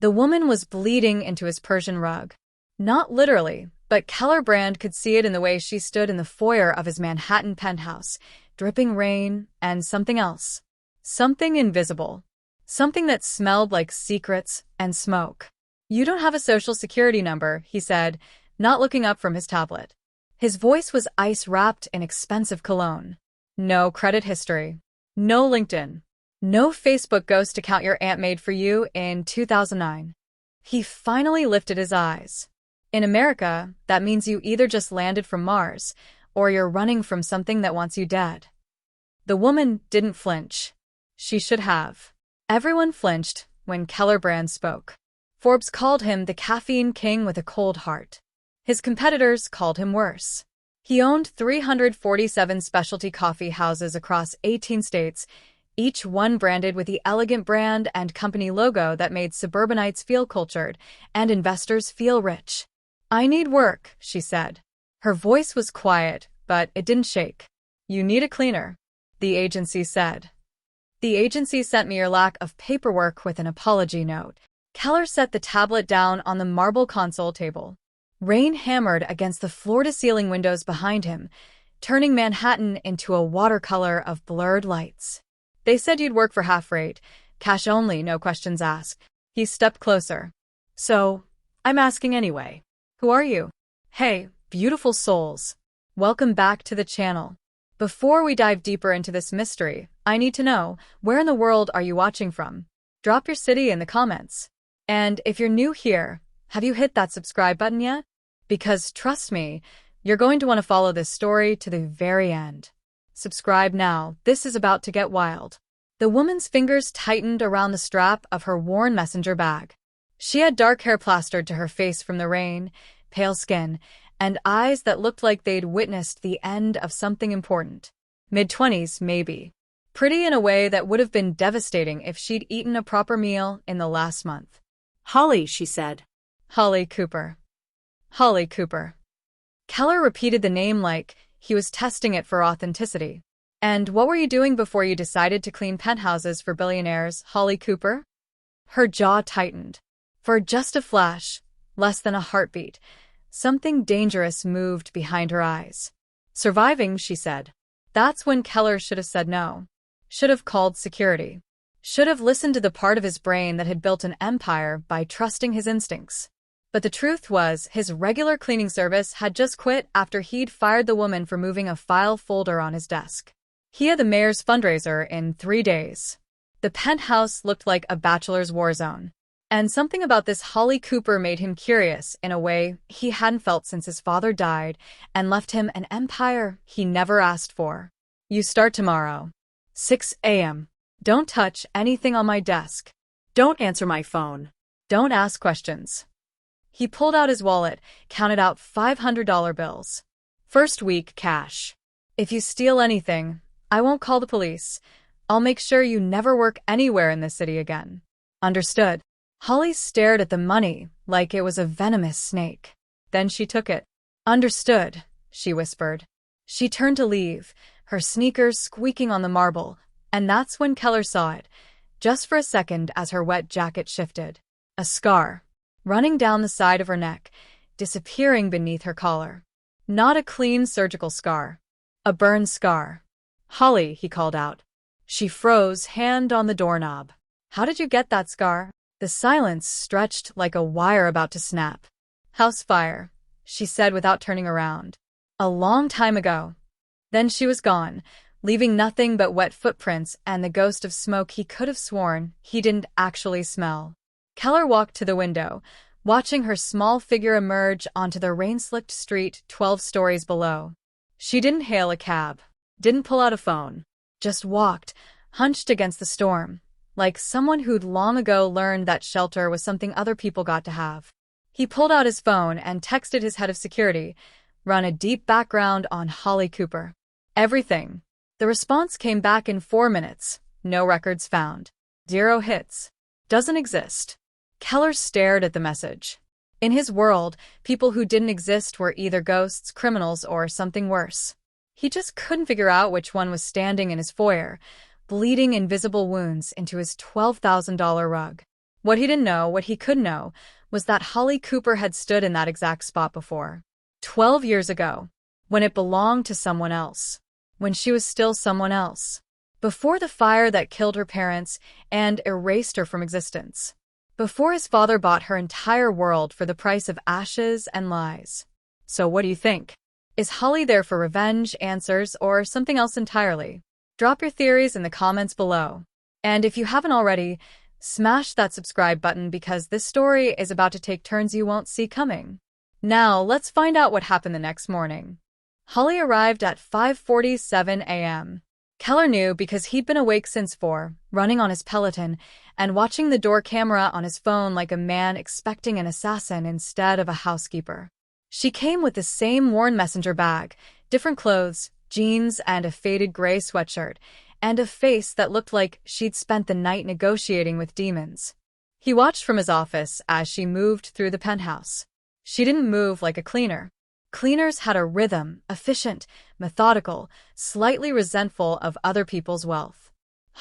The woman was bleeding into his Persian rug. Not literally, but Keller Brand could see it in the way she stood in the foyer of his Manhattan penthouse, dripping rain and something else. Something invisible. Something that smelled like secrets and smoke. "You don't have a social security number," he said, not looking up from his tablet. His voice was ice-wrapped in expensive cologne. "No credit history. No LinkedIn. No Facebook ghost account your aunt made for you in 2009. He finally lifted his eyes. In America, that means you either just landed from Mars, or you're running from something that wants you dead. The woman didn't flinch. She should have. Everyone flinched when Keller Brand spoke. Forbes called him the caffeine king with a cold heart. His competitors called him worse. He owned 347 specialty coffee houses across 18 states, each one branded with the elegant brand and company logo that made suburbanites feel cultured and investors feel rich. "I need work," she said. Her voice was quiet, but it didn't shake. "You need a cleaner," the agency said. "The agency sent me your lack of paperwork with an apology note." Keller set the tablet down on the marble console table. Rain hammered against the floor-to-ceiling windows behind him, turning Manhattan into a watercolor of blurred lights. "They said you'd work for half rate, cash only, no questions asked." He stepped closer. "So, I'm asking anyway. Who are you?" "Hey, beautiful souls. Welcome back to the channel. Before we dive deeper into this mystery, I need to know, where in the world are you watching from? Drop your city in the comments. And if you're new here, have you hit that subscribe button yet? Because trust me, you're going to want to follow this story to the very end. Subscribe now, this is about to get wild." The woman's fingers tightened around the strap of her worn messenger bag. She had dark hair plastered to her face from the rain, pale skin, and eyes that looked like they'd witnessed the end of something important. Mid-20s, maybe. Pretty in a way that would have been devastating if she'd eaten a proper meal in the last month. "Holly," she said. "Holly Cooper. Holly Cooper." Keller repeated the name like he was testing it for authenticity. "And what were you doing before you decided to clean penthouses for billionaires, Holly Cooper?" Her jaw tightened. For just a flash, less than a heartbeat, something dangerous moved behind her eyes. "Surviving," she said. That's when Keller should have said no. Should have called security. Should have listened to the part of his brain that had built an empire by trusting his instincts. But the truth was, his regular cleaning service had just quit after he'd fired the woman for moving a file folder on his desk. He had the mayor's fundraiser in 3 days. The penthouse looked like a bachelor's war zone. And something about this Holly Cooper made him curious in a way he hadn't felt since his father died and left him an empire he never asked for. "You start tomorrow. 6 a.m. Don't touch anything on my desk. Don't answer my phone. Don't ask questions." He pulled out his wallet, counted out $500 bills. "First week, cash. If you steal anything, I won't call the police. I'll make sure you never work anywhere in this city again. Understood?" Holly stared at the money like it was a venomous snake. Then she took it. "Understood," she whispered. She turned to leave, her sneakers squeaking on the marble, and that's when Keller saw it, just for a second as her wet jacket shifted. A scar, running down the side of her neck, disappearing beneath her collar. Not a clean surgical scar. A burn scar. "Holly," he called out. She froze, hand on the doorknob. "How did you get that scar?" The silence stretched like a wire about to snap. "House fire," she said without turning around. "A long time ago." Then she was gone, leaving nothing but wet footprints and the ghost of smoke he could have sworn he didn't actually smell. Keller walked to the window, watching her small figure emerge onto the rain-slicked street 12 stories below. She didn't hail a cab, didn't pull out a phone, just walked, hunched against the storm, like someone who'd long ago learned that shelter was something other people got to have. He pulled out his phone and texted his head of security, "Run a deep background on Holly Cooper. Everything." The response came back in 4 minutes. "No records found. 0 hits. Doesn't exist." Keller stared at the message. In his world, people who didn't exist were either ghosts, criminals, or something worse. He just couldn't figure out which one was standing in his foyer, bleeding invisible wounds into his $12,000 rug. What he didn't know, what he could know, was that Holly Cooper had stood in that exact spot before. 12 years ago. When it belonged to someone else. When she was still someone else. Before the fire that killed her parents and erased her from existence. Before his father bought her entire world for the price of ashes and lies. So what do you think? Is Holly there for revenge, answers, or something else entirely? Drop your theories in the comments below. And if you haven't already, smash that subscribe button because this story is about to take turns you won't see coming. Now, let's find out what happened the next morning. Holly arrived at 5:47 a.m. Keller knew because he'd been awake since 4, running on his Peloton and watching the door camera on his phone like a man expecting an assassin instead of a housekeeper. She came with the same worn messenger bag, different clothes, jeans and a faded gray sweatshirt, and a face that looked like she'd spent the night negotiating with demons. He watched from his office as she moved through the penthouse. She didn't move like a cleaner. Cleaners had a rhythm, efficient, methodical, slightly resentful of other people's wealth.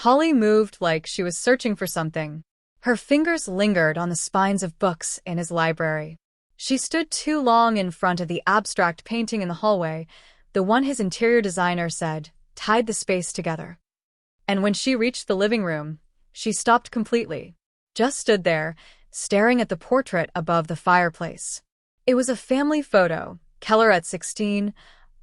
Holly moved like she was searching for something. Her fingers lingered on the spines of books in his library. She stood too long in front of the abstract painting in the hallway, the one his interior designer said tied the space together. And when she reached the living room, she stopped completely. Just stood there, staring at the portrait above the fireplace. It was a family photo. Keller at 16,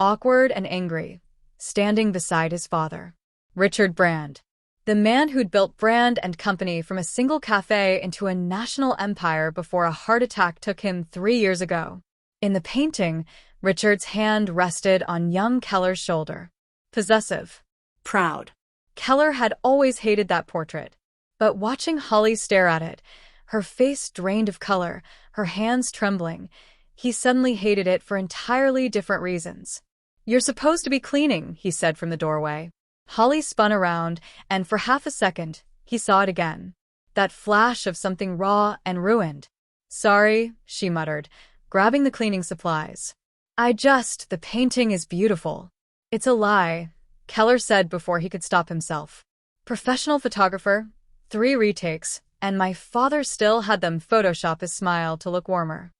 awkward and angry, standing beside his father. Richard Brand. The man who'd built Brand and Company from a single cafe into a national empire before a heart attack took him 3 years ago. In the painting, Richard's hand rested on young Keller's shoulder. Possessive. Proud. Keller had always hated that portrait. But watching Holly stare at it, her face drained of color, her hands trembling, he suddenly hated it for entirely different reasons. "You're supposed to be cleaning," he said from the doorway. Holly spun around, and for half a second, he saw it again. That flash of something raw and ruined. "Sorry," she muttered, grabbing the cleaning supplies. The painting is beautiful." "It's a lie," Keller said before he could stop himself. "Professional photographer, 3 retakes, and my father still had them Photoshop his smile to look warmer."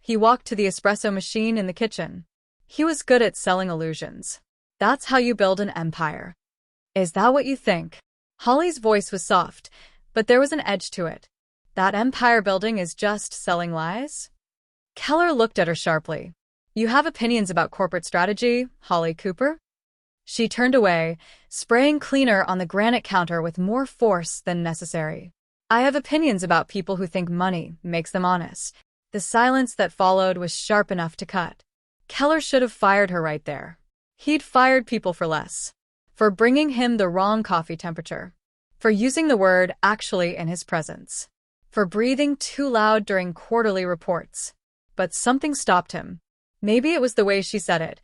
He walked to the espresso machine in the kitchen. He was good at selling illusions. "That's how you build an empire." "Is that what you think?" Holly's voice was soft, but there was an edge to it. "That empire building is just selling lies?" Keller looked at her sharply. "You have opinions about corporate strategy, Holly Cooper?" She turned away, spraying cleaner on the granite counter with more force than necessary. "I have opinions about people who think money makes them honest." The silence that followed was sharp enough to cut. Keller should have fired her right there. He'd fired people for less. For bringing him the wrong coffee temperature. For using the word actually in his presence. For breathing too loud during quarterly reports. But something stopped him. Maybe it was the way she said it.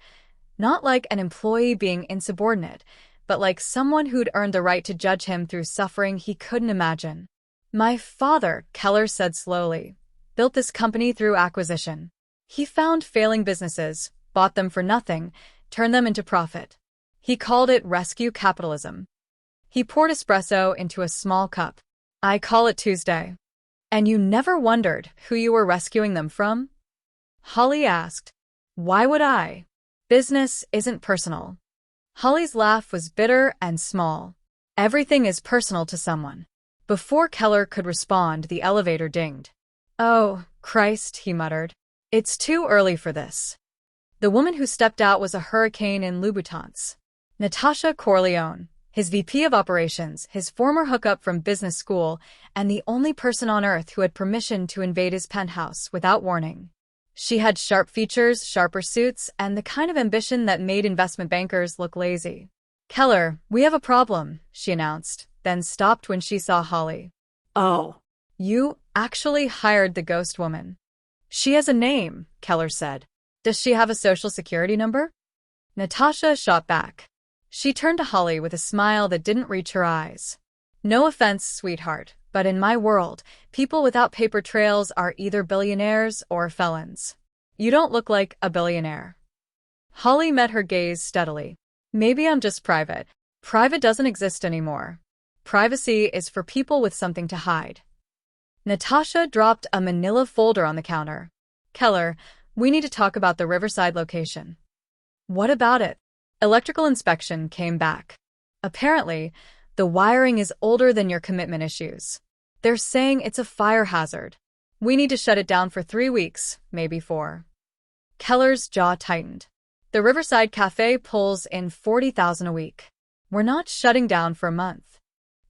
Not like an employee being insubordinate, but like someone who'd earned the right to judge him through suffering he couldn't imagine. "My father," Keller said slowly, "built this company through acquisition. He found failing businesses, bought them for nothing, turned them into profit. He called it rescue capitalism." He poured espresso into a small cup. "I call it Tuesday." "And you never wondered who you were rescuing them from?" Holly asked. "Why would I? Business isn't personal." Holly's laugh was bitter and small. "Everything is personal to someone." Before Keller could respond, the elevator dinged. "Oh, Christ," he muttered. "It's too early for this." The woman who stepped out was a hurricane in Louboutins. Natasha Corleone, his VP of operations, his former hookup from business school, and the only person on earth who had permission to invade his penthouse without warning. She had sharp features, sharper suits, and the kind of ambition that made investment bankers look lazy. "Keller, we have a problem," she announced, then stopped when she saw Holly. "Oh. "You actually hired the ghost woman." "She has a name," Keller said. "Does she have a social security number?" Natasha shot back. She turned to Holly with a smile that didn't reach her eyes. "No offense, sweetheart, but in my world, people without paper trails are either billionaires or felons. You don't look like a billionaire." Holly met her gaze steadily. "Maybe I'm just private." "Private doesn't exist anymore. Privacy is for people with something to hide." Natasha dropped a manila folder on the counter. Keller, we need to talk about the Riverside location. What about it? Electrical inspection came back. Apparently, the wiring is older than your commitment issues. They're saying it's a fire hazard. We need to shut it down for 3 weeks, maybe 4. Keller's jaw tightened. The Riverside Café pulls in $40,000 a week. We're not shutting down for a month.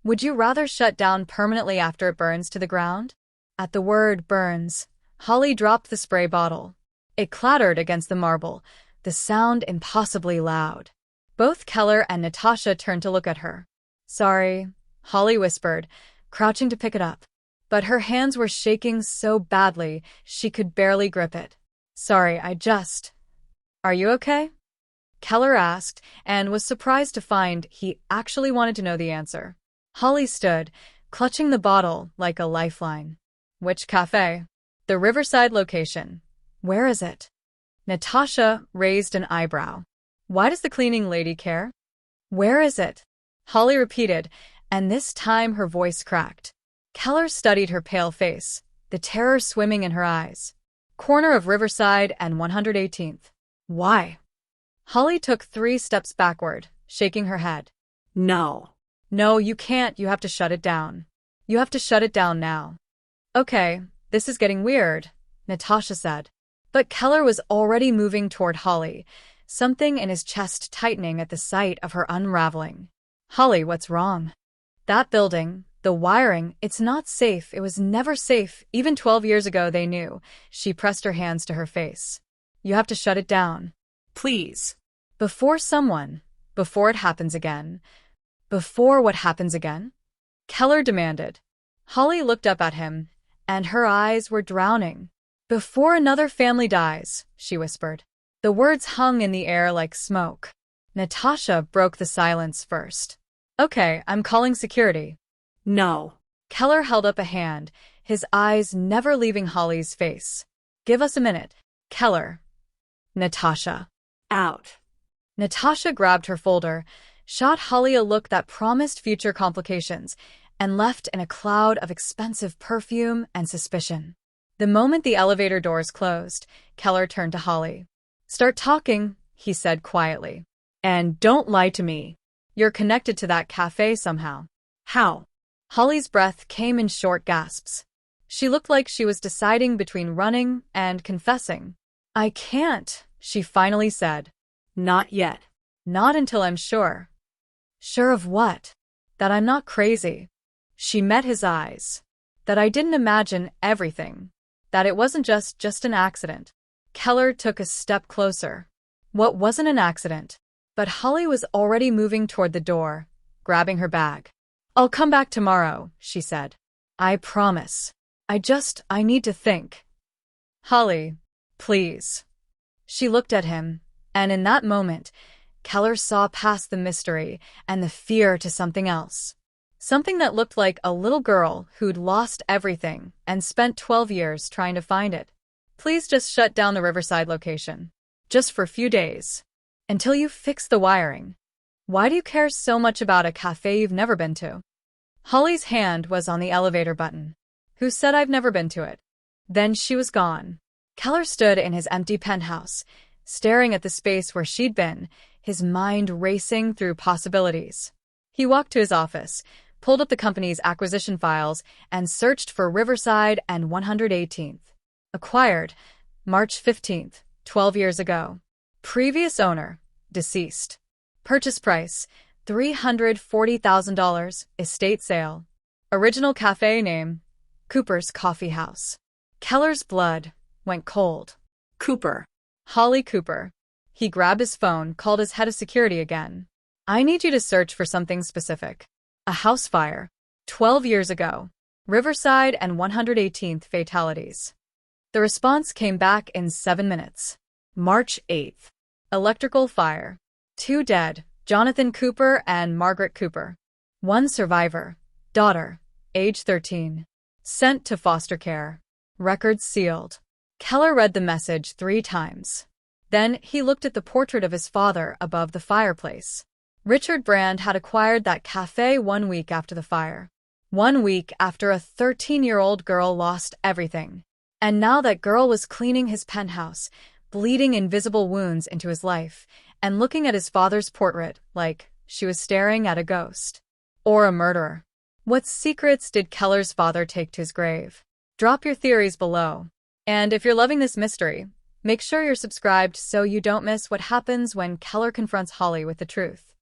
Would you rather shut down permanently after it burns to the ground? At the word burns, Holly dropped the spray bottle. It clattered against the marble, the sound impossibly loud. Both Keller and Natasha turned to look at her. Sorry, Holly whispered, crouching to pick it up. But her hands were shaking so badly she could barely grip it. Sorry, Are you okay? Keller asked, and was surprised to find he actually wanted to know the answer. Holly stood, clutching the bottle like a lifeline. Which cafe? The Riverside location. Where is it? Natasha raised an eyebrow. Why does the cleaning lady care? Where is it? Holly repeated, and this time her voice cracked. Keller studied her pale face, the terror swimming in her eyes. Corner of Riverside and 118th. Why? Holly took 3 steps backward, shaking her head. No. No, you can't. You have to shut it down. You have to shut it down now. Okay, this is getting weird, Natasha said. But Keller was already moving toward Holly, something in his chest tightening at the sight of her unraveling. Holly, what's wrong? That building, the wiring, it's not safe. It was never safe. Even 12 years ago they knew. She pressed her hands to her face. You have to shut it down. Please. Before it happens again. Before what happens again? Keller demanded. Holly looked up at him, and her eyes were drowning. Before another family dies, she whispered. The words hung in the air like smoke. Natasha broke the silence first. Okay, I'm calling security. No. Keller held up a hand, his eyes never leaving Holly's face. Give us a minute. Keller. Natasha. Out. Natasha grabbed her folder, shot Holly a look that promised future complications, and left in a cloud of expensive perfume and suspicion. The moment the elevator doors closed, Keller turned to Holly. Start talking, he said quietly. And don't lie to me. You're connected to that cafe somehow. How? Holly's breath came in short gasps. She looked like she was deciding between running and confessing. I can't, she finally said. Not yet. Not until I'm sure. Sure of what? That I'm not crazy. She met his eyes. That I didn't imagine everything. That it wasn't just an accident. Keller took a step closer. What wasn't an accident? But Holly was already moving toward the door, grabbing her bag. I'll come back tomorrow, she said. I promise. I need to think. Holly, please. She looked at him, and in that moment, Keller saw past the mystery and the fear to something else. Something that looked like a little girl who'd lost everything and spent 12 years trying to find it. Please just shut down the Riverside location. Just for a few days. Until you fix the wiring. Why do you care so much about a cafe you've never been to? Holly's hand was on the elevator button. Who said I've never been to it? Then she was gone. Keller stood in his empty penthouse, staring at the space where she'd been, his mind racing through possibilities. He walked to his office, pulled up the company's acquisition files, and searched for Riverside and 118th. Acquired, March 15th, 12 years ago. Previous owner, deceased. Purchase price, $340,000, estate sale. Original cafe name, Cooper's Coffee House. Keller's blood went cold. Cooper. Holly Cooper. He grabbed his phone, called his head of security again. I need you to search for something specific. A house fire. 12 years ago. Riverside and 118th fatalities. The response came back in 7 minutes. March 8th. Electrical fire. 2 dead, Jonathan Cooper and Margaret Cooper. 1 survivor, daughter, age 13. Sent to foster care. Records sealed. Keller read the message 3 times. Then he looked at the portrait of his father above the fireplace. Richard Brand had acquired that cafe 1 week after the fire. 1 week after a 13-year-old girl lost everything. And now that girl was cleaning his penthouse, bleeding invisible wounds into his life, and looking at his father's portrait like she was staring at a ghost. Or a murderer. What secrets did Keller's father take to his grave? Drop your theories below. And if you're loving this mystery, make sure you're subscribed so you don't miss what happens when Keller confronts Holly with the truth.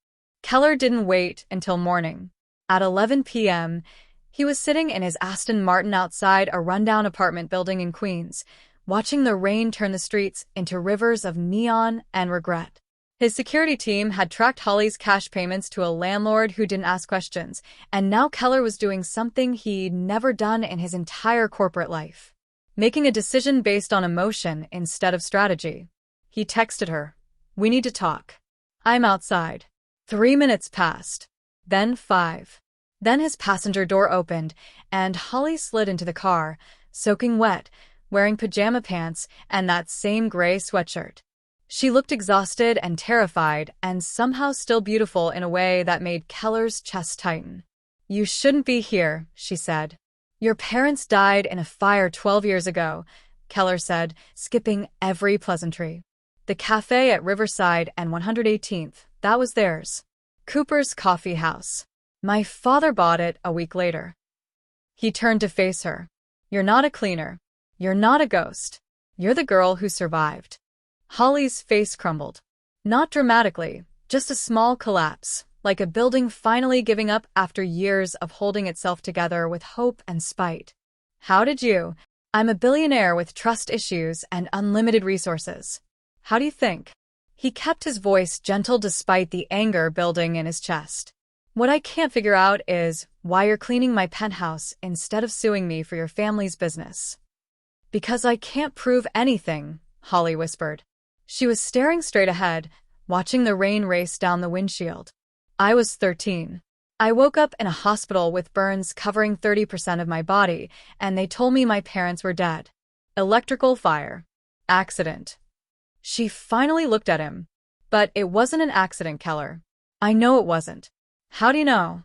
Keller didn't wait until morning. At 11 p.m., he was sitting in his Aston Martin outside a rundown apartment building in Queens, watching the rain turn the streets into rivers of neon and regret. His security team had tracked Holly's cash payments to a landlord who didn't ask questions, and now Keller was doing something he'd never done in his entire corporate life. Making a decision based on emotion instead of strategy. He texted her, "We need to talk. I'm outside." 3 minutes passed. Then 5. Then his passenger door opened, and Holly slid into the car, soaking wet, wearing pajama pants and that same gray sweatshirt. She looked exhausted and terrified, and somehow still beautiful in a way that made Keller's chest tighten. "You shouldn't be here," she said. "Your parents died in a fire 12 years ago," Keller said, skipping every pleasantry. "The cafe at Riverside and 118th, that was theirs. Cooper's Coffee House. My father bought it a week later." He turned to face her. "You're not a cleaner. You're not a ghost. You're the girl who survived." Holly's face crumbled. Not dramatically, just a small collapse, like a building finally giving up after years of holding itself together with hope and spite. "How did you? I'm a billionaire with trust issues and unlimited resources. How do you think?" He kept his voice gentle despite the anger building in his chest. "What I can't figure out is why you're cleaning my penthouse instead of suing me for your family's business." "Because I can't prove anything," Holly whispered. She was staring straight ahead, watching the rain race down the windshield. "I was 13. I woke up in a hospital with burns covering 30% of my body, and they told me my parents were dead. Electrical fire. Accident." She finally looked at him. "But it wasn't an accident, Keller." "I know it wasn't." "How do you know?"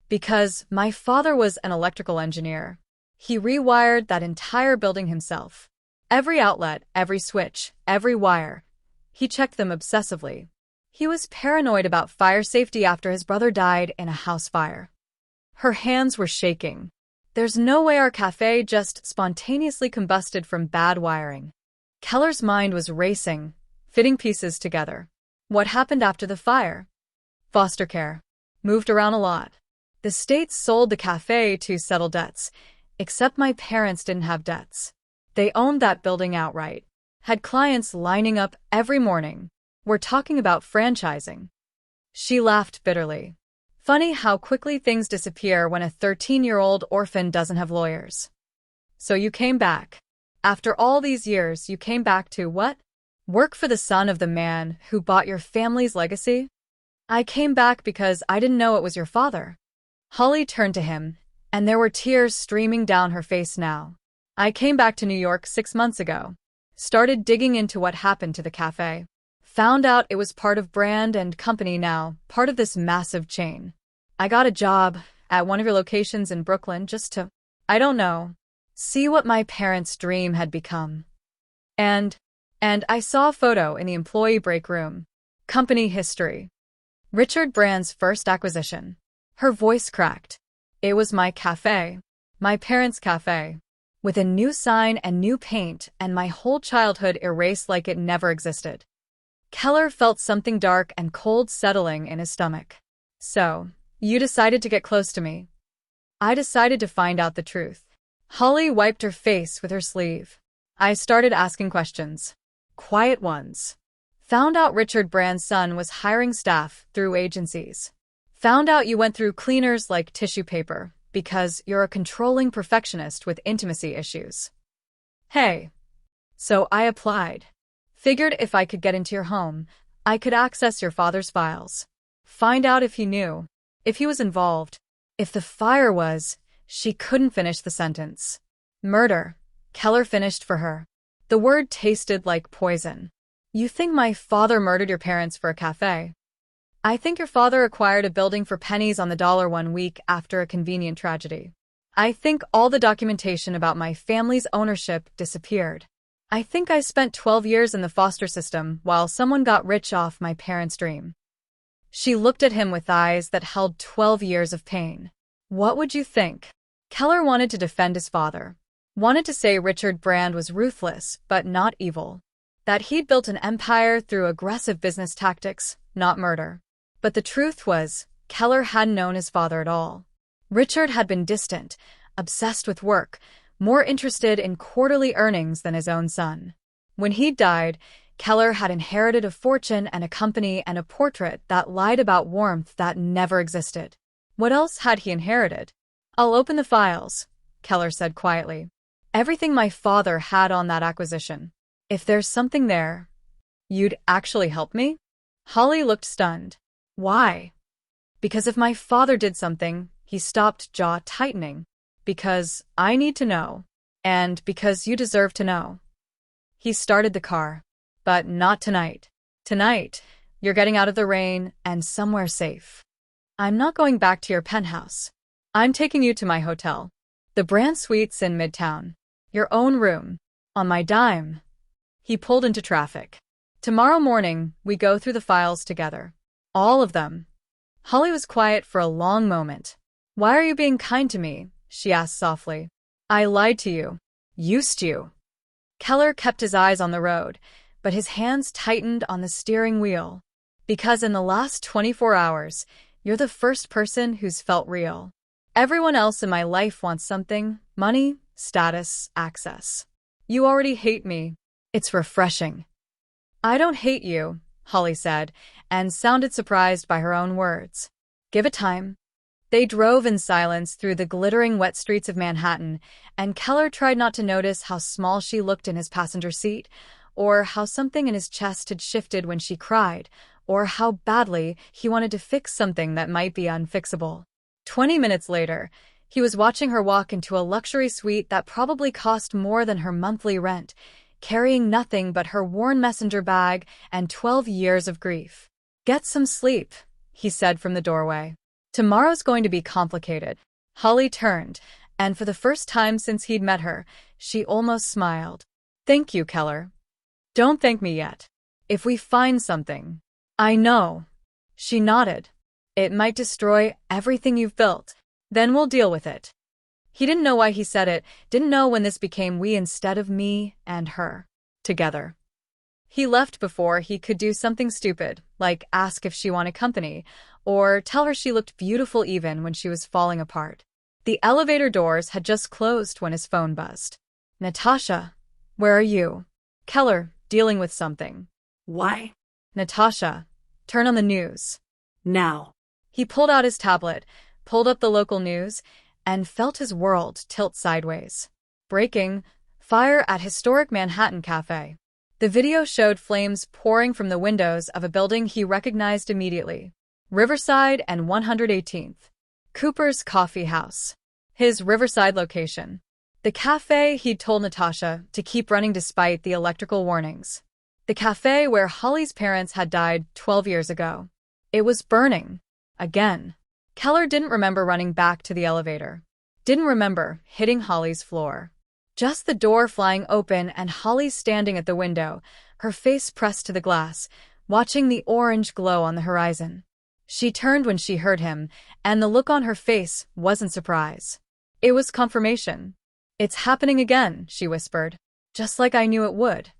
"Because my father was an electrical engineer. He rewired that entire building himself. Every outlet, every switch, every wire. He checked them obsessively. He was paranoid about fire safety after his brother died in a house fire." Her hands were shaking. "There's no way our cafe just spontaneously combusted from bad wiring." Keller's mind was racing, fitting pieces together. "What happened after the fire?" "Foster care. Moved around a lot. The state sold the cafe to settle debts, except my parents didn't have debts. They owned that building outright. Had clients lining up every morning. We're talking about franchising." She laughed bitterly. "Funny how quickly things disappear when a 13-year-old orphan doesn't have lawyers." "So you came back. After all these years, you came back to what? Work for the son of the man who bought your family's legacy?" "I came back because I didn't know it was your father." Holly turned to him, and there were tears streaming down her face now. "I came back to New York 6 months ago. Started digging into what happened to the cafe. Found out it was part of brand and company now, part of this massive chain. I got a job at one of your locations in Brooklyn just to, I don't know, see what my parents' dream had become. And I saw a photo in the employee break room. Company history. Richard Brand's first acquisition." Her voice cracked. "It was my cafe. My parents' cafe. With a new sign and new paint, and my whole childhood erased like it never existed." Keller felt something dark and cold settling in his stomach. "So, you decided to get close to me." "I decided to find out the truth." Holly wiped her face with her sleeve. "I started asking questions. Quiet ones. Found out Richard Brand's son was hiring staff through agencies. Found out you went through cleaners like tissue paper because you're a controlling perfectionist with intimacy issues. Hey. So I applied. Figured if I could get into your home, I could access your father's files. Find out if he knew, if he was involved, if the fire was..." She couldn't finish the sentence. "Murder," Keller finished for her. The word tasted like poison. "You think my father murdered your parents for a cafe?" I think your father acquired a building for pennies on the dollar 1 week after a convenient tragedy. I think all the documentation about my family's ownership disappeared. I think I spent 12 years in the foster system while someone got rich off my parents' dream. She looked at him with eyes that held 12 years of pain. What would you think? Keller wanted to defend his father. Wanted to say Richard Brand was ruthless, but not evil. That he'd built an empire through aggressive business tactics, not murder. But the truth was, Keller hadn't known his father at all. Richard had been distant, obsessed with work, more interested in quarterly earnings than his own son. When he died, Keller had inherited a fortune and a company and a portrait that lied about warmth that never existed. What else had he inherited? I'll open the files, Keller said quietly. Everything my father had on that acquisition. If there's something there, you'd actually help me? Holly looked stunned. Why? Because if my father did something, he stopped, jaw tightening. Because I need to know. And because you deserve to know. He started the car. But not tonight. Tonight, you're getting out of the rain and somewhere safe. I'm not going back to your penthouse. I'm taking you to my hotel. The Brand Suites in Midtown. Your own room. On my dime. He pulled into traffic. Tomorrow morning, we go through the files together. All of them. Holly was quiet for a long moment. Why are you being kind to me? She asked softly. I lied to you. Used you. Keller kept his eyes on the road, but his hands tightened on the steering wheel. Because in the last 24 hours, you're the first person who's felt real. Everyone else in my life wants something, money, status, access. You already hate me. It's refreshing. I don't hate you, Holly said, and sounded surprised by her own words. Give it time. They drove in silence through the glittering wet streets of Manhattan, and Keller tried not to notice how small she looked in his passenger seat, or how something in his chest had shifted when she cried, or how badly he wanted to fix something that might be unfixable. 20 minutes later, he was watching her walk into a luxury suite that probably cost more than her monthly rent, carrying nothing but her worn messenger bag and 12 years of grief. Get some sleep, he said from the doorway. Tomorrow's going to be complicated. Holly turned, and for the first time since he'd met her, she almost smiled. Thank you, Keller. Don't thank me yet. If we find something. I know. She nodded. It might destroy everything you've built. Then we'll deal with it. He didn't know why he said it, didn't know when this became we instead of me and her. Together. He left before he could do something stupid, like ask if she wanted company, or tell her she looked beautiful even when she was falling apart. The elevator doors had just closed when his phone buzzed. Natasha, where are you? Keller, dealing with something. Why? Natasha, turn on the news. Now. He pulled out his tablet, pulled up the local news, and felt his world tilt sideways. Breaking, fire at historic Manhattan Café. The video showed flames pouring from the windows of a building he recognized immediately. Riverside and 118th. Cooper's Coffee House. His Riverside location. The cafe he'd told Natasha to keep running despite the electrical warnings. The cafe where Holly's parents had died 12 years ago. It was burning. Again. Keller didn't remember running back to the elevator. Didn't remember hitting Holly's floor. Just the door flying open and Holly standing at the window, her face pressed to the glass, watching the orange glow on the horizon. She turned when she heard him, and the look on her face wasn't surprise. It was confirmation. It's happening again, she whispered. Just like I knew it would.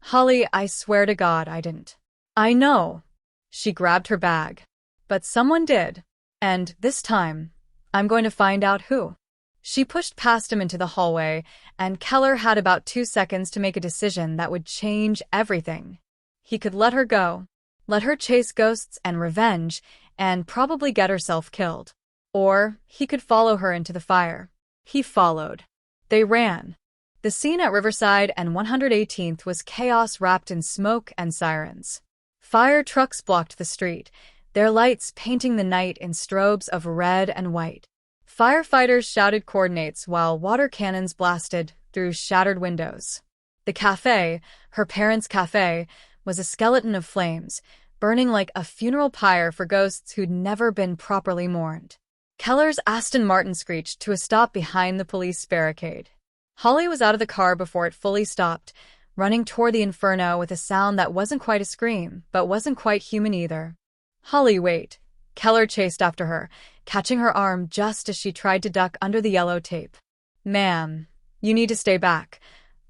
Holly, I swear to God I didn't. I know. She grabbed her bag. But someone did. And this time, I'm going to find out who. She pushed past him into the hallway, and Keller had about 2 seconds to make a decision that would change everything. He could let her go, let her chase ghosts and revenge, and probably get herself killed. Or he could follow her into the fire. He followed. They ran. The scene at Riverside and 118th was chaos wrapped in smoke and sirens. Fire trucks blocked the street, their lights painting the night in strobes of red and white. Firefighters shouted coordinates while water cannons blasted through shattered windows. The cafe, her parents' cafe, was a skeleton of flames, burning like a funeral pyre for ghosts who'd never been properly mourned. Keller's Aston Martin screeched to a stop behind the police barricade. Holly was out of the car before it fully stopped, running toward the inferno with a sound that wasn't quite a scream, but wasn't quite human either. "Holly, wait." Keller chased after her, catching her arm just as she tried to duck under the yellow tape. "Ma'am, you need to stay back."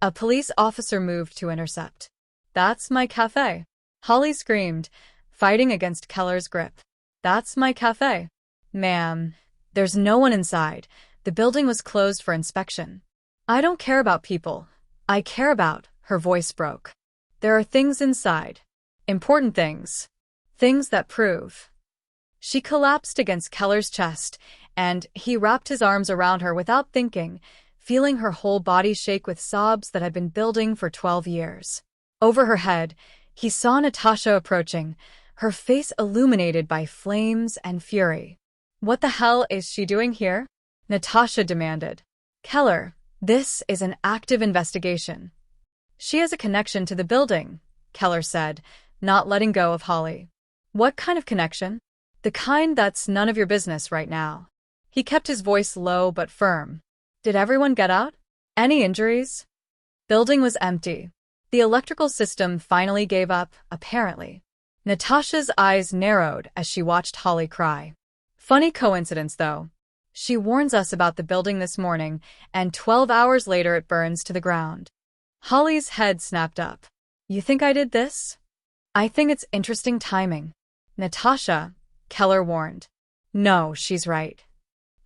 A police officer moved to intercept. "That's my cafe," Holly screamed, fighting against Keller's grip. "That's my cafe." "Ma'am, there's no one inside. The building was closed for inspection." "I don't care about people. I care about," her voice broke. "There are things inside. Important things. Things that prove." She collapsed against Keller's chest, and he wrapped his arms around her without thinking, feeling her whole body shake with sobs that had been building for 12 years. Over her head, he saw Natasha approaching, her face illuminated by flames and fury. "What the hell is she doing here?" Natasha demanded. "Keller, this is an active investigation." "She has a connection to the building," Keller said, not letting go of Holly. "What kind of connection?" "The kind that's none of your business right now." He kept his voice low but firm. "Did everyone get out? Any injuries?" Building was empty. The electrical system finally gave up, apparently. Natasha's eyes narrowed as she watched Holly cry. "Funny coincidence, though. She warns us about the building this morning, and 12 hours later it burns to the ground." Holly's head snapped up. "You think I did this?" "I think it's interesting timing." "Natasha," Keller warned. "No, she's right."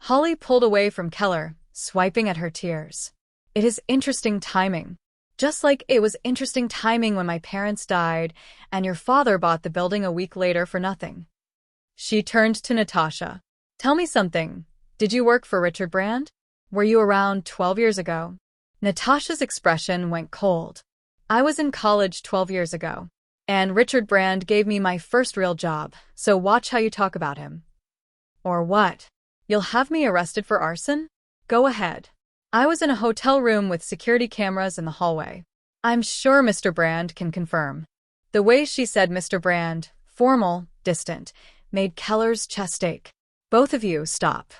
Holly pulled away from Keller, swiping at her tears. "It is interesting timing. Just like it was interesting timing when my parents died, and your father bought the building a week later for nothing." She turned to Natasha. "Tell me something. Did you work for Richard Brand? Were you around 12 years ago?" Natasha's expression went cold. "I was in college 12 years ago, and Richard Brand gave me my first real job, so watch how you talk about him." "Or what? You'll have me arrested for arson?" "Go ahead. I was in a hotel room with security cameras in the hallway. I'm sure Mr. Brand can confirm." The way she said Mr. Brand, formal, distant, made Keller's chest ache. "Both of you, stop."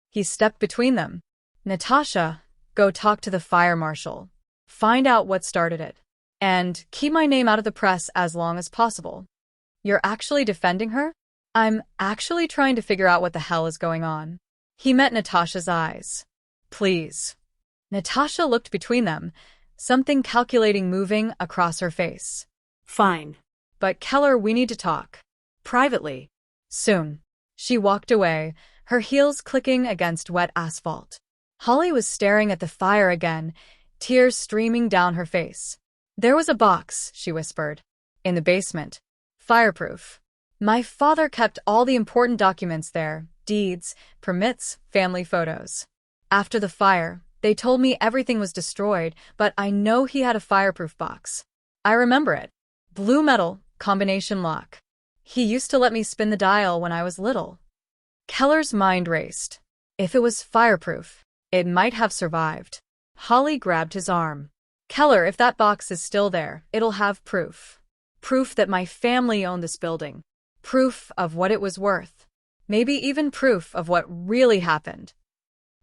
He stepped between them. "Natasha, go talk to the fire marshal. Find out what started it. And keep my name out of the press as long as possible." "You're actually defending her?" "I'm actually trying to figure out what the hell is going on." He met Natasha's eyes. "Please." Natasha looked between them, something calculating moving across her face. "Fine. "But Keller, we need to talk. Privately. Soon." She walked away, her heels clicking against wet asphalt. Holly was staring at the fire again, tears streaming down her face. "There was a box," she whispered. "In the basement. Fireproof. My father kept all the important documents there, deeds, permits, family photos. After the fire, they told me everything was destroyed, but I know he had a fireproof box. I remember it. Blue metal, combination lock. He used to let me spin the dial when I was little." Keller's mind raced. If it was fireproof, it might have survived. Holly grabbed his arm. "Keller, if that box is still there, it'll have proof. Proof that my family owned this building. Proof of what it was worth. Maybe even proof of what really happened.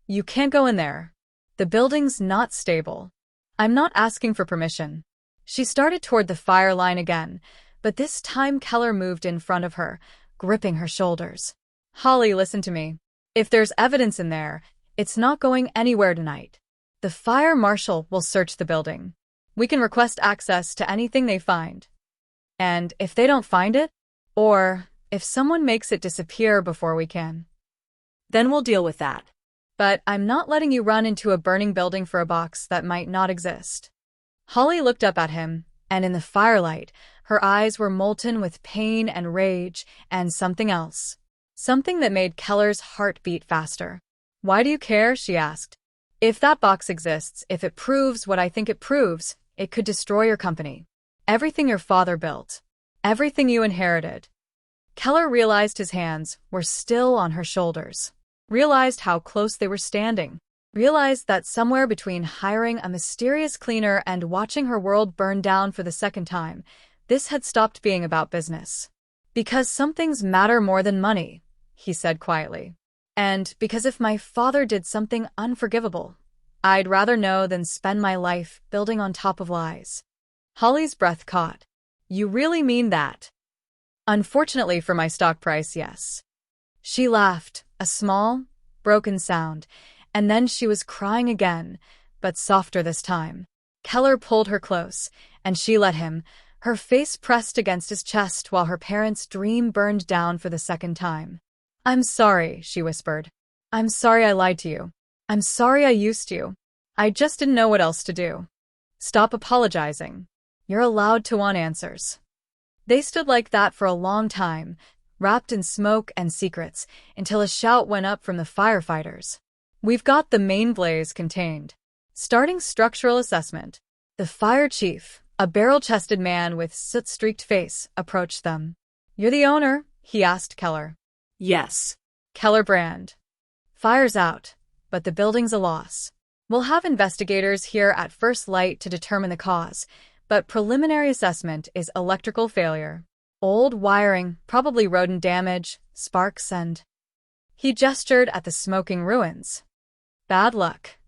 You can't go in there. The building's not stable. I'm not asking for permission." She started toward the fire line again, but this time Keller moved in front of her, gripping her shoulders. "Holly, listen to me. If there's evidence in there, it's not going anywhere tonight. The fire marshal will search the building. We can request access to anything they find. And if they don't find it, or if someone makes it disappear before we can, Then we'll deal with that." but I'm not letting you run into a burning building for a box that might not exist." Holly looked up at him, and in the firelight, her eyes were molten with pain and rage and something else. Something that made Keller's heart beat faster. "Why do you care?" she asked. "If that box exists, if it proves what I think it proves, it could destroy your company. Everything your father built. Everything you inherited." Keller realized his hands were still on her shoulders. Realized how close they were standing. Realized that somewhere between hiring a mysterious cleaner and watching her world burn down for the second time, This had stopped being about business. Because some things matter more than money, he said quietly. And because if my father did something unforgivable, I'd rather know than spend my life building on top of lies. Holly's breath caught. You really mean that? Unfortunately for my stock price, yes. She laughed, a small, broken sound, and then she was crying again, but softer this time. Keller pulled her close, and she let him, her face pressed against his chest while her parents' dream burned down for the second time. I'm sorry, she whispered. I'm sorry I lied to you. I'm sorry I used you. I just didn't know what else to do. Stop apologizing. You're allowed to want answers. They stood like that for a long time, wrapped in smoke and secrets, until a shout went up from the firefighters. We've got the main blaze contained. Starting structural assessment. The fire chief, a barrel-chested man with soot-streaked face, approached them. You're the owner? He asked Keller. Yes. Keller Brand. Fire's out, but the building's a loss. We'll have investigators here at first light to determine the cause, but preliminary assessment is electrical failure. Old wiring, probably rodent damage, sparks and... He gestured at the smoking ruins. Bad luck.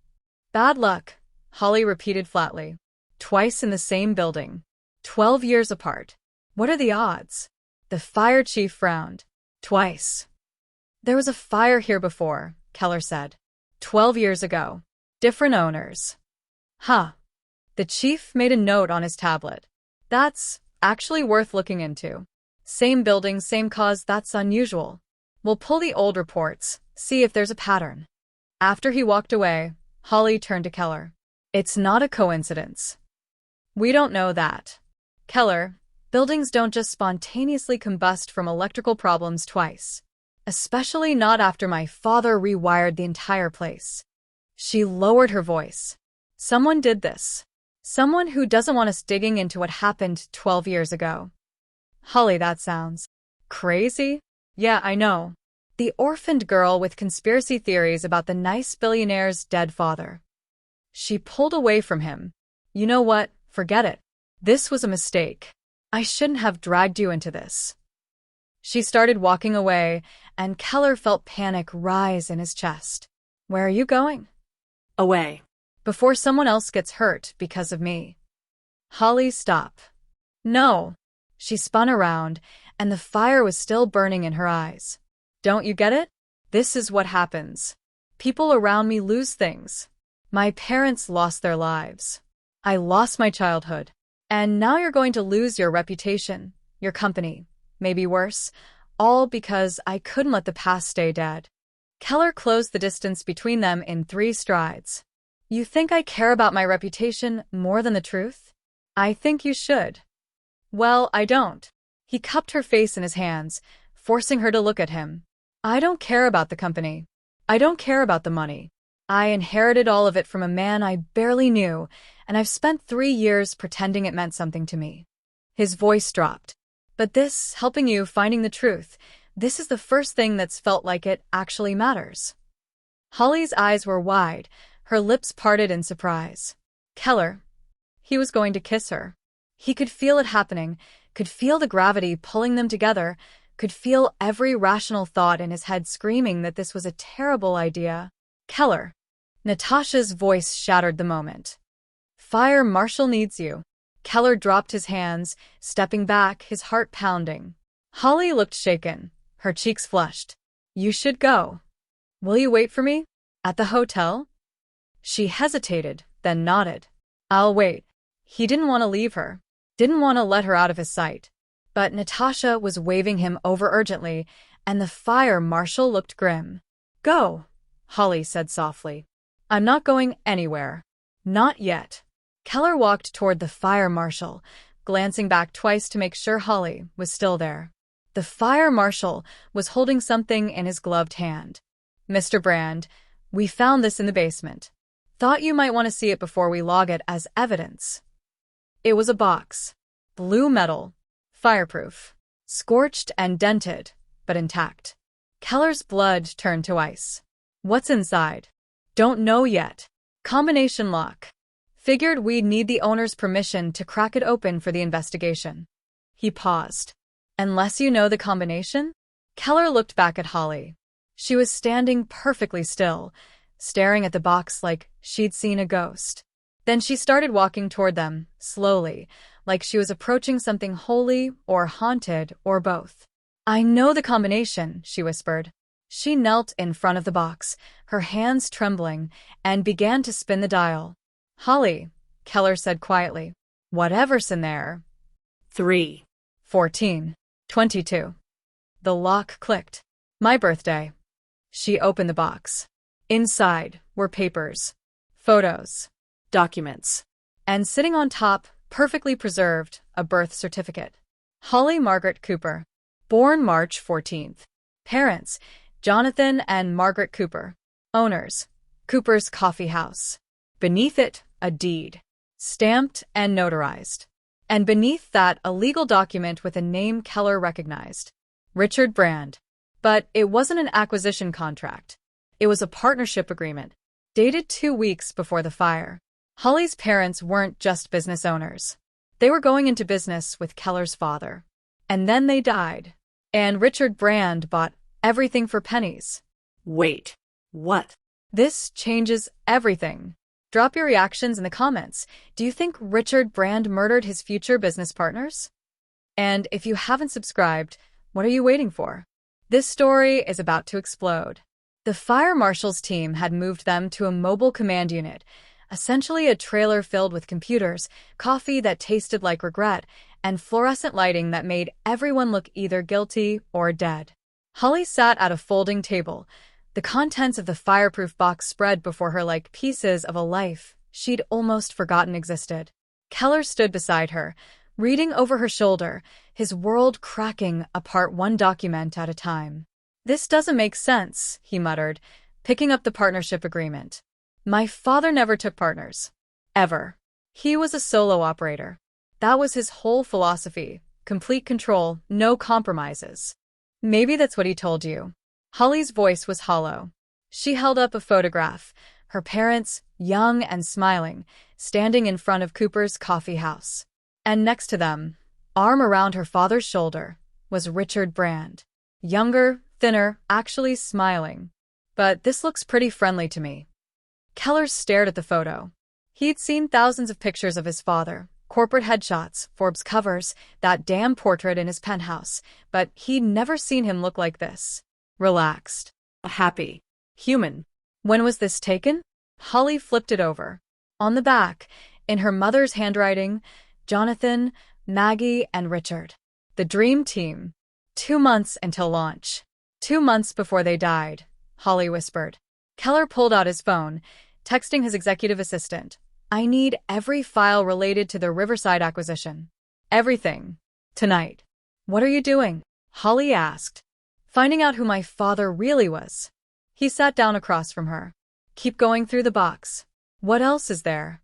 Bad luck, Holly repeated flatly. Twice in the same building. 12 years apart. What are the odds? The fire chief frowned. Twice. There was a fire here before, Keller said. 12 years ago. Different owners. Huh. The chief made a note on his tablet. That's actually worth looking into. Same building, same cause, that's unusual. We'll pull the old reports, see if there's a pattern. After he walked away, Holly turned to Keller. It's not a coincidence. We don't know that. Keller, buildings don't just spontaneously combust from electrical problems twice. Especially not after my father rewired the entire place. She lowered her voice. Someone did this. Someone who doesn't want us digging into what happened 12 years ago. Holly, that sounds crazy. Yeah, I know. The orphaned girl with conspiracy theories about the nice billionaire's dead father. She pulled away from him. You know what? Forget it. This was a mistake. I shouldn't have dragged you into this. She started walking away, and Keller felt panic rise in his chest. Where are you going? Away. Before someone else gets hurt because of me. Holly, stop. No. She spun around, and the fire was still burning in her eyes. Don't you get it? This is what happens. People around me lose things. My parents lost their lives. I lost my childhood. And now you're going to lose your reputation, your company, maybe worse, all because I couldn't let the past stay dead. Keller closed the distance between them in 3 strides. You think I care about my reputation more than the truth? I think you should. Well, I don't. He cupped her face in his hands, forcing her to look at him. I don't care about the company. I don't care about the money. I inherited all of it from a man I barely knew, and I've spent 3 years pretending it meant something to me. His voice dropped. But this, helping you finding the truth, this is the first thing that's felt like it actually matters. Holly's eyes were wide, her lips parted in surprise. Keller. He was going to kiss her. He could feel it happening, could feel the gravity pulling them together, could feel every rational thought in his head screaming that this was a terrible idea. Keller. Natasha's voice shattered the moment. Fire Marshal needs you. Keller dropped his hands, stepping back, his heart pounding. Holly looked shaken, her cheeks flushed. You should go. Will you wait for me? At the hotel? She hesitated, then nodded. I'll wait. He didn't want to leave her. Didn't want to let her out of his sight. But Natasha was waving him over urgently, and the fire marshal looked grim. Go, Holly said softly. I'm not going anywhere. Not yet. Keller walked toward the fire marshal, glancing back twice to make sure Holly was still there. The fire marshal was holding something in his gloved hand. Mr. Brand, we found this in the basement. Thought you might want to see it before we log it as evidence. It was a box. Blue metal. Fireproof. Scorched and dented, but intact. Keller's blood turned to ice. What's inside? Don't know yet. Combination lock. Figured we'd need the owner's permission to crack it open for the investigation. He paused. Unless you know the combination? Keller looked back at Holly. She was standing perfectly still, staring at the box like she'd seen a ghost. Then she started walking toward them, slowly, like she was approaching something holy or haunted or both. I know the combination, she whispered. She knelt in front of the box, her hands trembling, and began to spin the dial. Holly, Keller said quietly, whatever's in there. 3. 14. 22. The lock clicked. My birthday. She opened the box. Inside were papers, photos, Documents. and sitting on top, perfectly preserved, a birth certificate. Holly Margaret Cooper. Born March 14th. Parents, Jonathan and Margaret Cooper. Owners, Cooper's Coffee House. Beneath it, a deed. Stamped and notarized. And beneath that, a legal document with a name Keller recognized. Richard Brand. But it wasn't an acquisition contract. It was a partnership agreement, dated 2 weeks before the fire. Holly's parents weren't just business owners. They were going into business with Keller's father. And then they died. And Richard Brand bought everything for pennies. Wait. What? This changes everything. Drop your reactions in the comments. Do you think Richard Brand murdered his future business partners? And if you haven't subscribed, what are you waiting for? This story is about to explode. The fire marshal's team had moved them to a mobile command unit, essentially a trailer filled with computers, coffee that tasted like regret, and fluorescent lighting that made everyone look either guilty or dead. Holly sat at a folding table, the contents of the fireproof box spread before her like pieces of a life she'd almost forgotten existed. Keller stood beside her, reading over her shoulder, his world cracking apart one document at a time. This doesn't make sense, he muttered, picking up the partnership agreement. My father never took partners. Ever. He was a solo operator. That was his whole philosophy. Complete control, no compromises. Maybe that's what he told you. Holly's voice was hollow. She held up a photograph, her parents, young and smiling, standing in front of Cooper's Coffee House. And next to them, arm around her father's shoulder, was Richard Brand. Younger, thinner, actually smiling. But this looks pretty friendly to me. Keller stared at the photo. He'd seen thousands of pictures of his father, corporate headshots, Forbes covers, that damn portrait in his penthouse, but he'd never seen him look like this. Relaxed. Happy. Human. When was this taken? Holly flipped it over. On the back, in her mother's handwriting, Jonathan, Maggie, and Richard. The dream team. 2 months until launch. 2 months before they died, Holly whispered. Keller pulled out his phone, texting his executive assistant. I need every file related to the Riverside acquisition. Everything. Tonight. What are you doing? Holly asked. Finding out who my father really was. He sat down across from her. Keep going through the box. What else is there?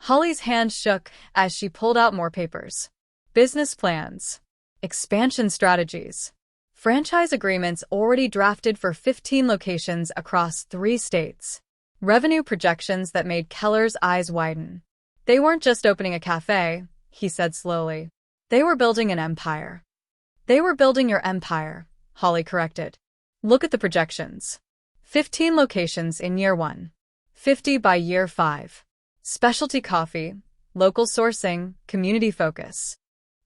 Holly's hand shook as she pulled out more papers. Business plans. Expansion strategies. Franchise agreements already drafted for 15 locations across 3 states. Revenue projections that made Keller's eyes widen. They weren't just opening a cafe, he said slowly. They were building an empire. They were building your empire, Holly corrected. Look at the projections. 15 locations in year 1. 50 by year 5. Specialty coffee, local sourcing, community focus.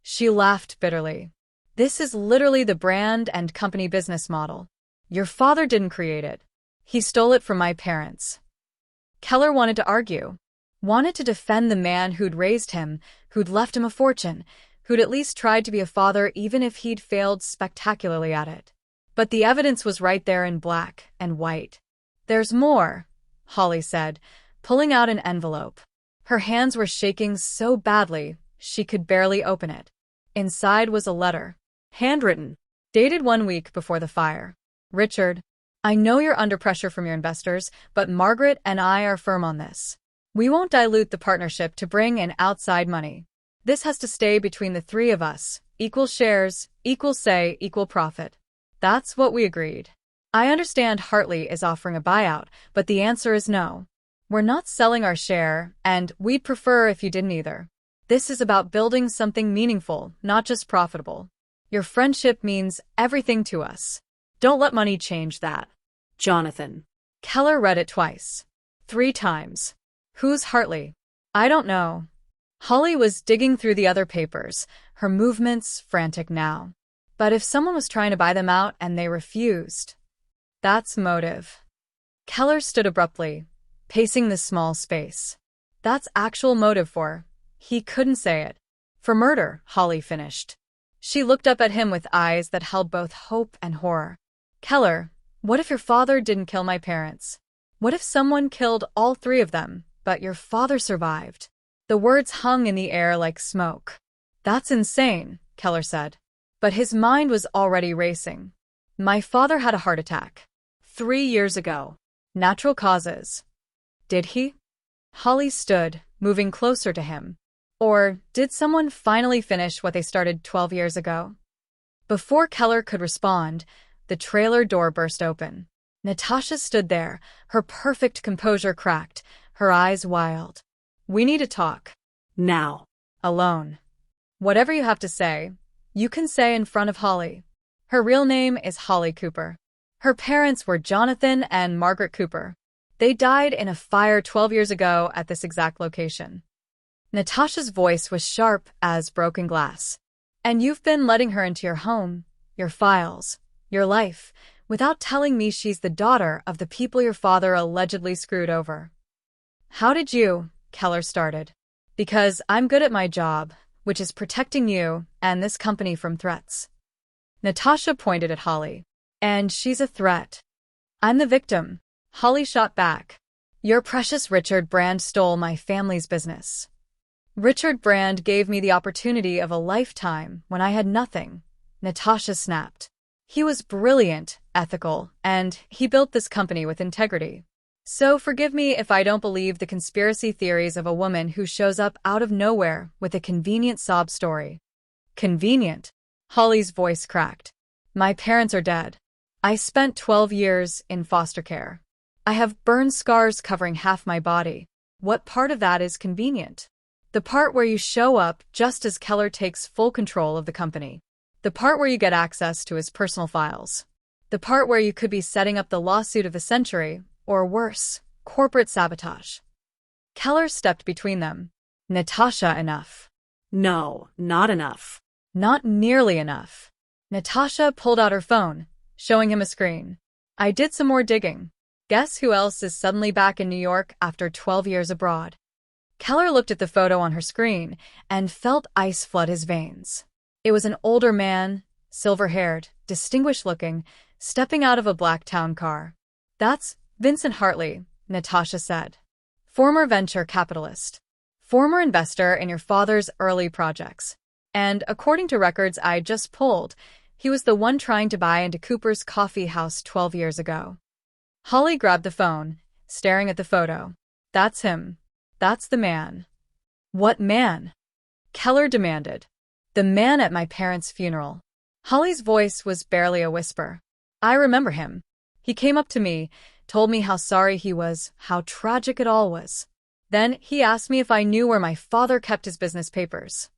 She laughed bitterly. This is literally the brand and company business model. Your father didn't create it. He stole it from my parents. Keller wanted to argue. Wanted to defend the man who'd raised him, who'd left him a fortune, who'd at least tried to be a father even if he'd failed spectacularly at it. But the evidence was right there in black and white. There's more, Holly said, pulling out an envelope. Her hands were shaking so badly she could barely open it. Inside was a letter. Handwritten. Dated 1 week before the fire. Richard, I know you're under pressure from your investors, but Margaret and I are firm on this. We won't dilute the partnership to bring in outside money. This has to stay between the 3 of us. Equal shares, equal say, equal profit. That's what we agreed. I understand Hartley is offering a buyout, but the answer is no. We're not selling our share, and we'd prefer if you didn't either. This is about building something meaningful, not just profitable. Your friendship means everything to us. Don't let money change that. Jonathan. Keller read it twice. 3 times. Who's Hartley? I don't know. Holly was digging through the other papers, her movements frantic now. But if someone was trying to buy them out and they refused, that's motive. Keller stood abruptly, pacing the small space. That's actual motive for. He couldn't say it. For murder, Holly finished. She looked up at him with eyes that held both hope and horror. Keller, what if your father didn't kill my parents? What if someone killed all 3 of them, but your father survived? The words hung in the air like smoke. That's insane, Keller said. But his mind was already racing. My father had a heart attack. 3 years ago. Natural causes. Did he? Holly stood, moving closer to him. Or did someone finally finish what they started 12 years ago? Before Keller could respond, the trailer door burst open. Natasha stood there, her perfect composure cracked, her eyes wild. We need to talk. Now. Alone. Whatever you have to say, you can say in front of Holly. Her real name is Holly Cooper. Her parents were Jonathan and Margaret Cooper. They died in a fire 12 years ago at this exact location. Natasha's voice was sharp as broken glass. And you've been letting her into your home, your files, your life, without telling me she's the daughter of the people your father allegedly screwed over. How did you? Keller started. Because I'm good at my job, which is protecting you and this company from threats. Natasha pointed at Holly. And she's a threat. I'm the victim. Holly shot back. Your precious Richard Brand stole my family's business. Richard Brand gave me the opportunity of a lifetime when I had nothing, Natasha snapped. He was brilliant, ethical, and he built this company with integrity. So forgive me if I don't believe the conspiracy theories of a woman who shows up out of nowhere with a convenient sob story. Convenient? Holly's voice cracked. My parents are dead. I spent 12 years in foster care. I have burn scars covering half my body. What part of that is convenient? The part where you show up just as Keller takes full control of the company. The part where you get access to his personal files. The part where you could be setting up the lawsuit of the century, or worse, corporate sabotage. Keller stepped between them. Natasha, enough. No, not enough. Not nearly enough. Natasha pulled out her phone, showing him a screen. I did some more digging. Guess who else is suddenly back in New York after 12 years abroad? Keller looked at the photo on her screen and felt ice flood his veins. It was an older man, silver-haired, distinguished-looking, stepping out of a black town car. That's Vincent Hartley, Natasha said. Former venture capitalist. Former investor in your father's early projects. And according to records I just pulled, he was the one trying to buy into Cooper's coffee house 12 years ago. Holly grabbed the phone, staring at the photo. That's him. That's the man. What man? Keller demanded. The man at my parents' funeral. Holly's voice was barely a whisper. I remember him. He came up to me, told me how sorry he was, how tragic it all was. Then he asked me if I knew where my father kept his business papers.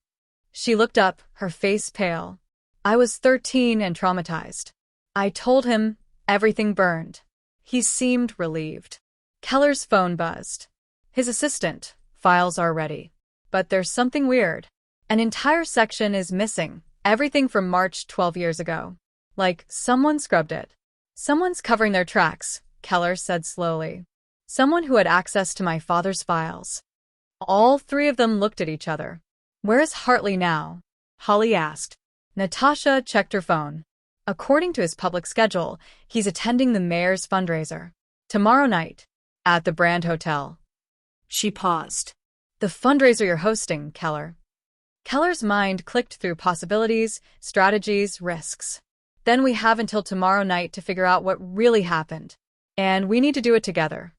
She looked up, her face pale. I was 13 and traumatized. I told him everything burned. He seemed relieved. Keller's phone buzzed. His assistant, files are ready. But there's something weird. An entire section is missing, everything from March 12 years ago. Like someone scrubbed it. Someone's covering their tracks, Keller said slowly. Someone who had access to my father's files. All 3 of them looked at each other. Where is Hartley now? Holly asked. Natasha checked her phone. According to his public schedule, he's attending the mayor's fundraiser. Tomorrow night. At the Brand Hotel. She paused. The fundraiser you're hosting, Keller. Keller's mind clicked through possibilities, strategies, risks. Then we have until tomorrow night to figure out what really happened. And we need to do it together.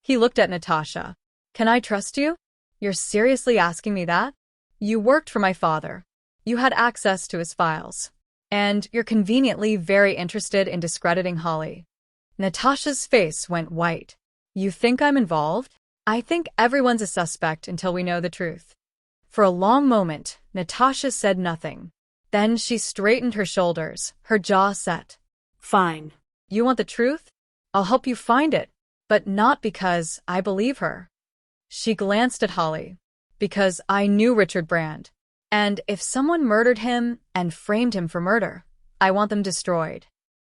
He looked at Natasha. Can I trust you? You're seriously asking me that? You worked for my father. You had access to his files. And you're conveniently very interested in discrediting Holly. Natasha's face went white. You think I'm involved? I think everyone's a suspect until we know the truth. For a long moment, Natasha said nothing. Then she straightened her shoulders, her jaw set. Fine. You want the truth? I'll help you find it, but not because I believe her. She glanced at Holly. Because I knew Richard Brand. And if someone murdered him and framed him for murder, I want them destroyed.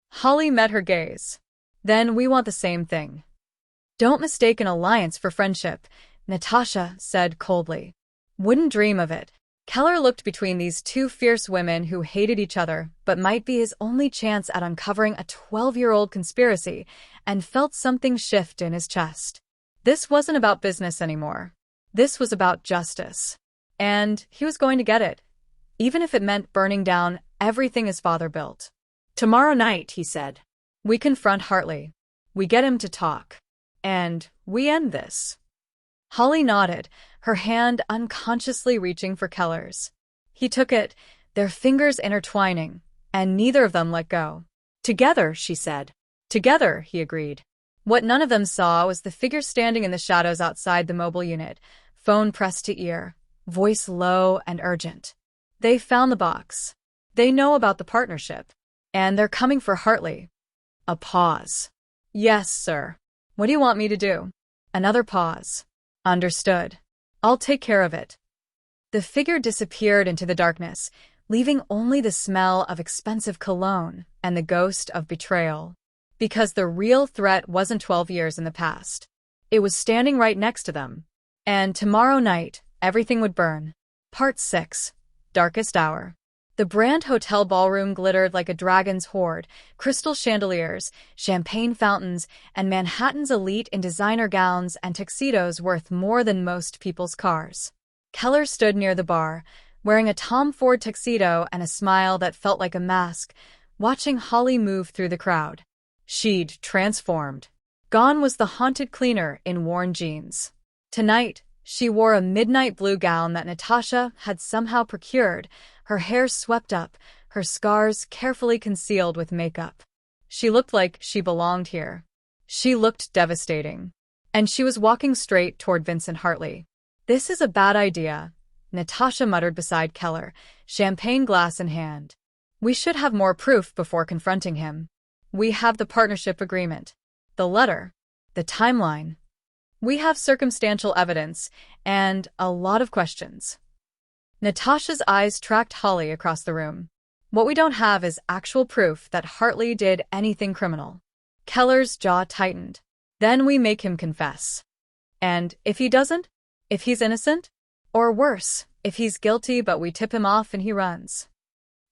Holly met her gaze. Then we want the same thing. Don't mistake an alliance for friendship, Natasha said coldly. Wouldn't dream of it. Keller looked between these two fierce women who hated each other but might be his only chance at uncovering a 12-year-old conspiracy and felt something shift in his chest. This wasn't about business anymore. This was about justice. And he was going to get it, even if it meant burning down everything his father built. Tomorrow night, he said. We confront Hartley. We get him to talk. And we end this. Holly nodded, her hand unconsciously reaching for Keller's. He took it, their fingers intertwining, and neither of them let go. Together, she said. Together, he agreed. What none of them saw was the figure standing in the shadows outside the mobile unit, phone pressed to ear, voice low and urgent. They found the box. They know about the partnership. And they're coming for Hartley. A pause. Yes, sir. What do you want me to do? Another pause. Understood. I'll take care of it. The figure disappeared into the darkness, leaving only the smell of expensive cologne and the ghost of betrayal. Because the real threat wasn't 12 years in the past. It was standing right next to them. And tomorrow night, everything would burn. Part 6. Darkest Hour. The Brand Hotel ballroom glittered like a dragon's hoard, crystal chandeliers, champagne fountains, and Manhattan's elite in designer gowns and tuxedos worth more than most people's cars. Keller stood near the bar, wearing a Tom Ford tuxedo and a smile that felt like a mask, watching Holly move through the crowd. She'd transformed. Gone was the haunted cleaner in worn jeans. Tonight, she wore a midnight blue gown that Natasha had somehow procured, her hair swept up, her scars carefully concealed with makeup. She looked like she belonged here. She looked devastating. And she was walking straight toward Vincent Hartley. This is a bad idea, Natasha muttered beside Keller, champagne glass in hand. We should have more proof before confronting him. We have the partnership agreement, the letter, the timeline. We have circumstantial evidence and a lot of questions. Natasha's eyes tracked Holly across the room. What we don't have is actual proof that Hartley did anything criminal. Keller's jaw tightened. Then we make him confess. And if he doesn't? If he's innocent? Or worse, if he's guilty but we tip him off and he runs.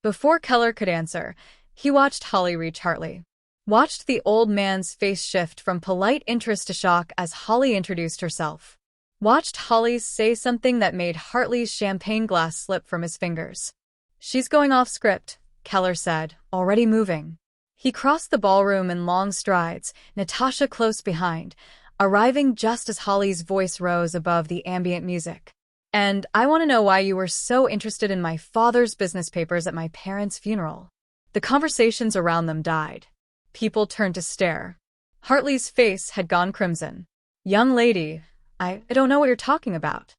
Before Keller could answer, he watched Holly reach Hartley. Watched the old man's face shift from polite interest to shock as Holly introduced herself. Watched Holly say something that made Hartley's champagne glass slip from his fingers. She's going off script, Keller said, already moving. He crossed the ballroom in long strides, Natasha close behind, arriving just as Holly's voice rose above the ambient music. And I want to know why you were so interested in my father's business papers at my parents' funeral. The conversations around them died. People turned to stare. Hartley's face had gone crimson. Young lady, I don't know what you're talking about.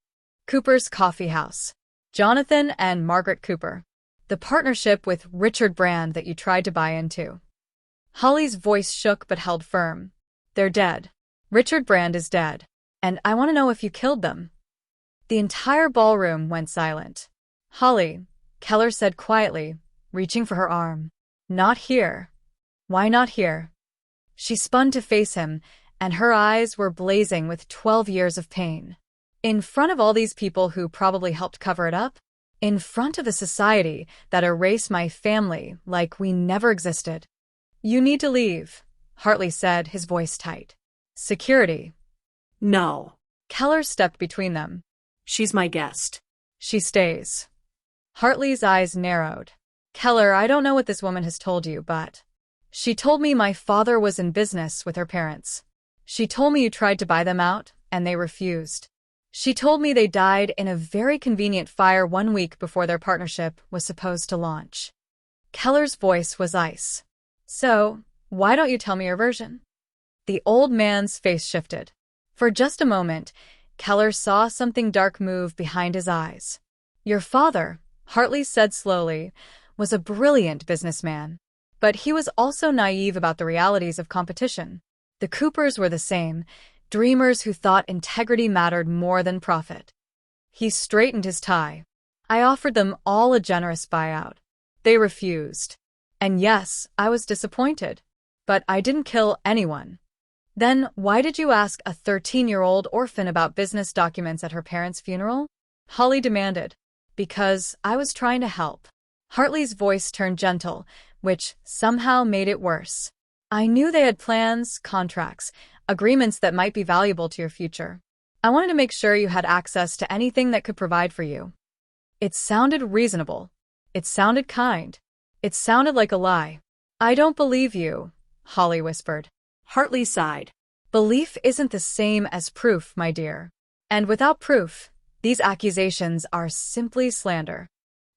Cooper's Coffee House. Jonathan and Margaret Cooper. The partnership with Richard Brand that you tried to buy into. Holly's voice shook but held firm. They're dead. Richard Brand is dead. And I want to know if you killed them. The entire ballroom went silent. Holly, Keller said quietly, reaching for her arm. Not here. Why not here? She spun to face him, and her eyes were blazing with 12 years of pain. In front of all these people who probably helped cover it up? In front of a society that erased my family like we never existed. You need to leave, Hartley said, his voice tight. Security. No. Keller stepped between them. She's my guest. She stays. Hartley's eyes narrowed. Keller, I don't know what this woman has told you, but she told me my father was in business with her parents. She told me you tried to buy them out, and they refused. She told me they died in a very convenient fire 1 week before their partnership was supposed to launch. Keller's voice was ice. So, why don't you tell me your version? The old man's face shifted. For just a moment, Keller saw something dark move behind his eyes. Your father, Hartley said slowly, was a brilliant businessman. But he was also naive about the realities of competition. The Coopers were the same, dreamers who thought integrity mattered more than profit. He straightened his tie. I offered them all a generous buyout. They refused. And yes, I was disappointed. But I didn't kill anyone. Then why did you ask a 13-year-old orphan about business documents at her parents' funeral? Holly demanded. Because I was trying to help. Hartley's voice turned gentle, which somehow made it worse. I knew they had plans, contracts, agreements that might be valuable to your future. I wanted to make sure you had access to anything that could provide for you. It sounded reasonable. It sounded kind. It sounded like a lie. I don't believe you, Holly whispered. Hartley sighed. Belief isn't the same as proof, my dear. And without proof, these accusations are simply slander.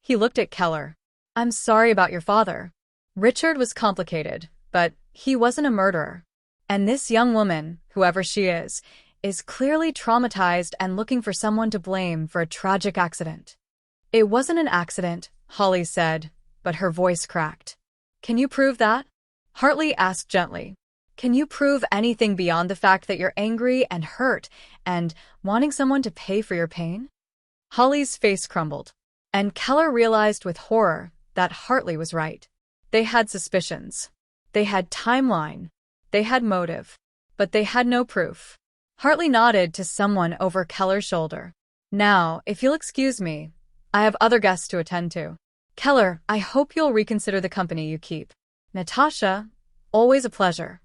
He looked at Keller. I'm sorry about your father. Richard was complicated, but he wasn't a murderer. And this young woman, whoever she is clearly traumatized and looking for someone to blame for a tragic accident. It wasn't an accident, Holly said, but her voice cracked. Can you prove that? Hartley asked gently. Can you prove anything beyond the fact that you're angry and hurt and wanting someone to pay for your pain? Holly's face crumbled, and Keller realized with horror that Hartley was right. They had suspicions. They had timeline. They had motive. But they had no proof. Hartley nodded to someone over Keller's shoulder. Now, if you'll excuse me, I have other guests to attend to. Keller, I hope you'll reconsider the company you keep. Natasha, always a pleasure.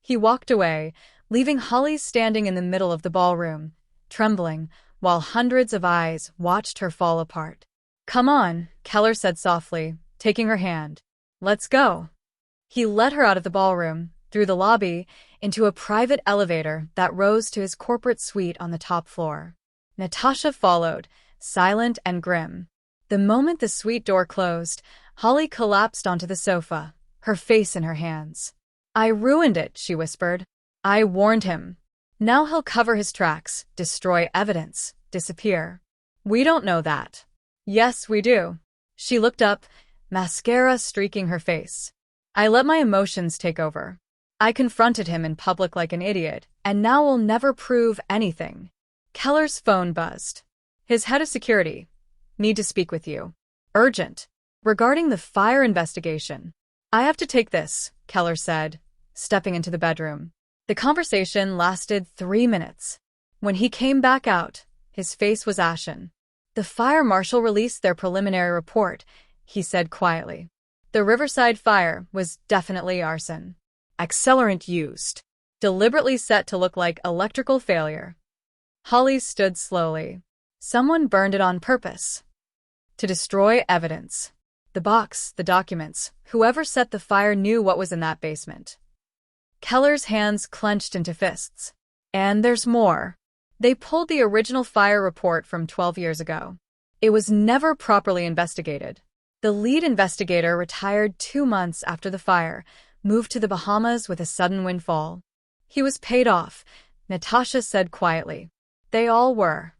He walked away, leaving Holly standing in the middle of the ballroom, trembling, while hundreds of eyes watched her fall apart. Come on, Keller said softly, taking her hand. Let's go. He led her out of the ballroom, through the lobby, into a private elevator that rose to his corporate suite on the top floor. Natasha followed, silent and grim. The moment the suite door closed, Holly collapsed onto the sofa, her face in her hands. I ruined it, she whispered. I warned him. Now he'll cover his tracks, destroy evidence, disappear. We don't know that. Yes, we do. She looked up, mascara streaking her face. I let my emotions take over. I confronted him in public like an idiot, and now we'll never prove anything. Keller's phone buzzed. His head of security. Need to speak with you. Urgent. Regarding the fire investigation. I have to take this, Keller said, stepping into the bedroom. The conversation lasted 3 minutes. When he came back out, his face was ashen. The fire marshal released their preliminary report, he said quietly. The Riverside fire was definitely arson. Accelerant used. Deliberately set to look like electrical failure. Holly stood slowly. Someone burned it on purpose. To destroy evidence. The box, the documents, whoever set the fire knew what was in that basement. Keller's hands clenched into fists. And there's more. They pulled the original fire report from 12 years ago. It was never properly investigated. The lead investigator retired 2 months after the fire, moved to the Bahamas with a sudden windfall. He was paid off, Natasha said quietly. They all were.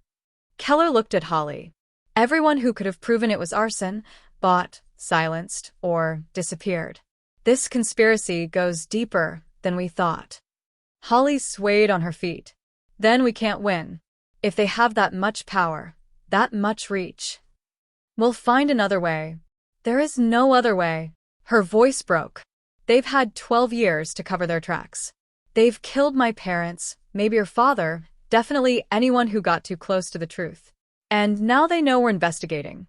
Keller looked at Holly. Everyone who could have proven it was arson, bought, silenced, or disappeared. This conspiracy goes deeper than we thought. Holly swayed on her feet. Then we can't win. If they have that much power, that much reach. We'll find another way. There is no other way. Her voice broke. They've had 12 years to cover their tracks. They've killed my parents, maybe your father, definitely anyone who got too close to the truth. And now they know we're investigating.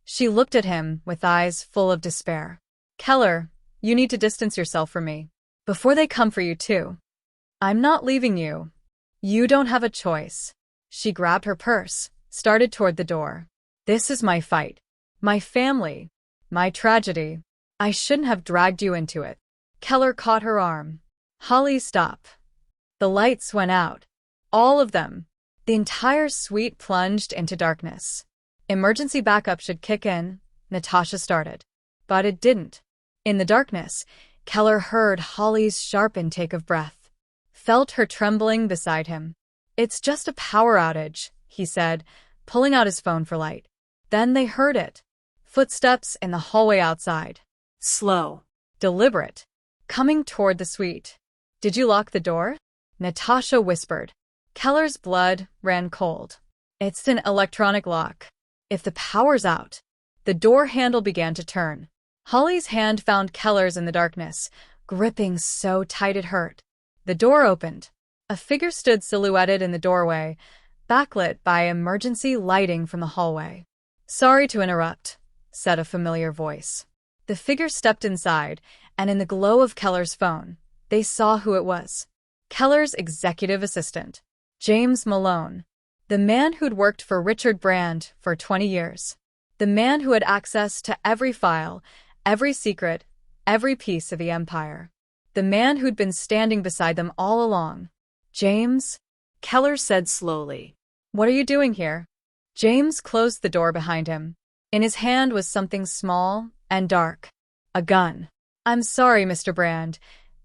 She looked at him with eyes full of despair. Keller, you need to distance yourself from me. Before they come for you too. I'm not leaving you. You don't have a choice. She grabbed her purse, started toward the door. This is my fight. My family. My tragedy. I shouldn't have dragged you into it. Keller caught her arm. Holly, stop. The lights went out. All of them. The entire suite plunged into darkness. Emergency backup should kick in, Natasha started. But it didn't. In the darkness, Keller heard Holly's sharp intake of breath. Felt her trembling beside him. "It's just a power outage," he said, pulling out his phone for light. Then they heard it. Footsteps in the hallway outside. Slow. Deliberate. Coming toward the suite. "Did you lock the door?" Natasha whispered. Keller's blood ran cold. "It's an electronic lock. If the power's out." The door handle began to turn. Holly's hand found Keller's in the darkness, gripping so tight it hurt. The door opened. A figure stood silhouetted in the doorway, backlit by emergency lighting from the hallway. "Sorry to interrupt," said a familiar voice. The figure stepped inside, and in the glow of Keller's phone, they saw who it was. Keller's executive assistant, James Malone. The man who'd worked for Richard Brand for 20 years. The man who had access to every file, every secret, every piece of the empire. The man who'd been standing beside them all along. "James," Keller said slowly. "what are you doing here?" James closed the door behind him. In his hand was something small and dark. A gun. "I'm sorry, Mr. Brand,"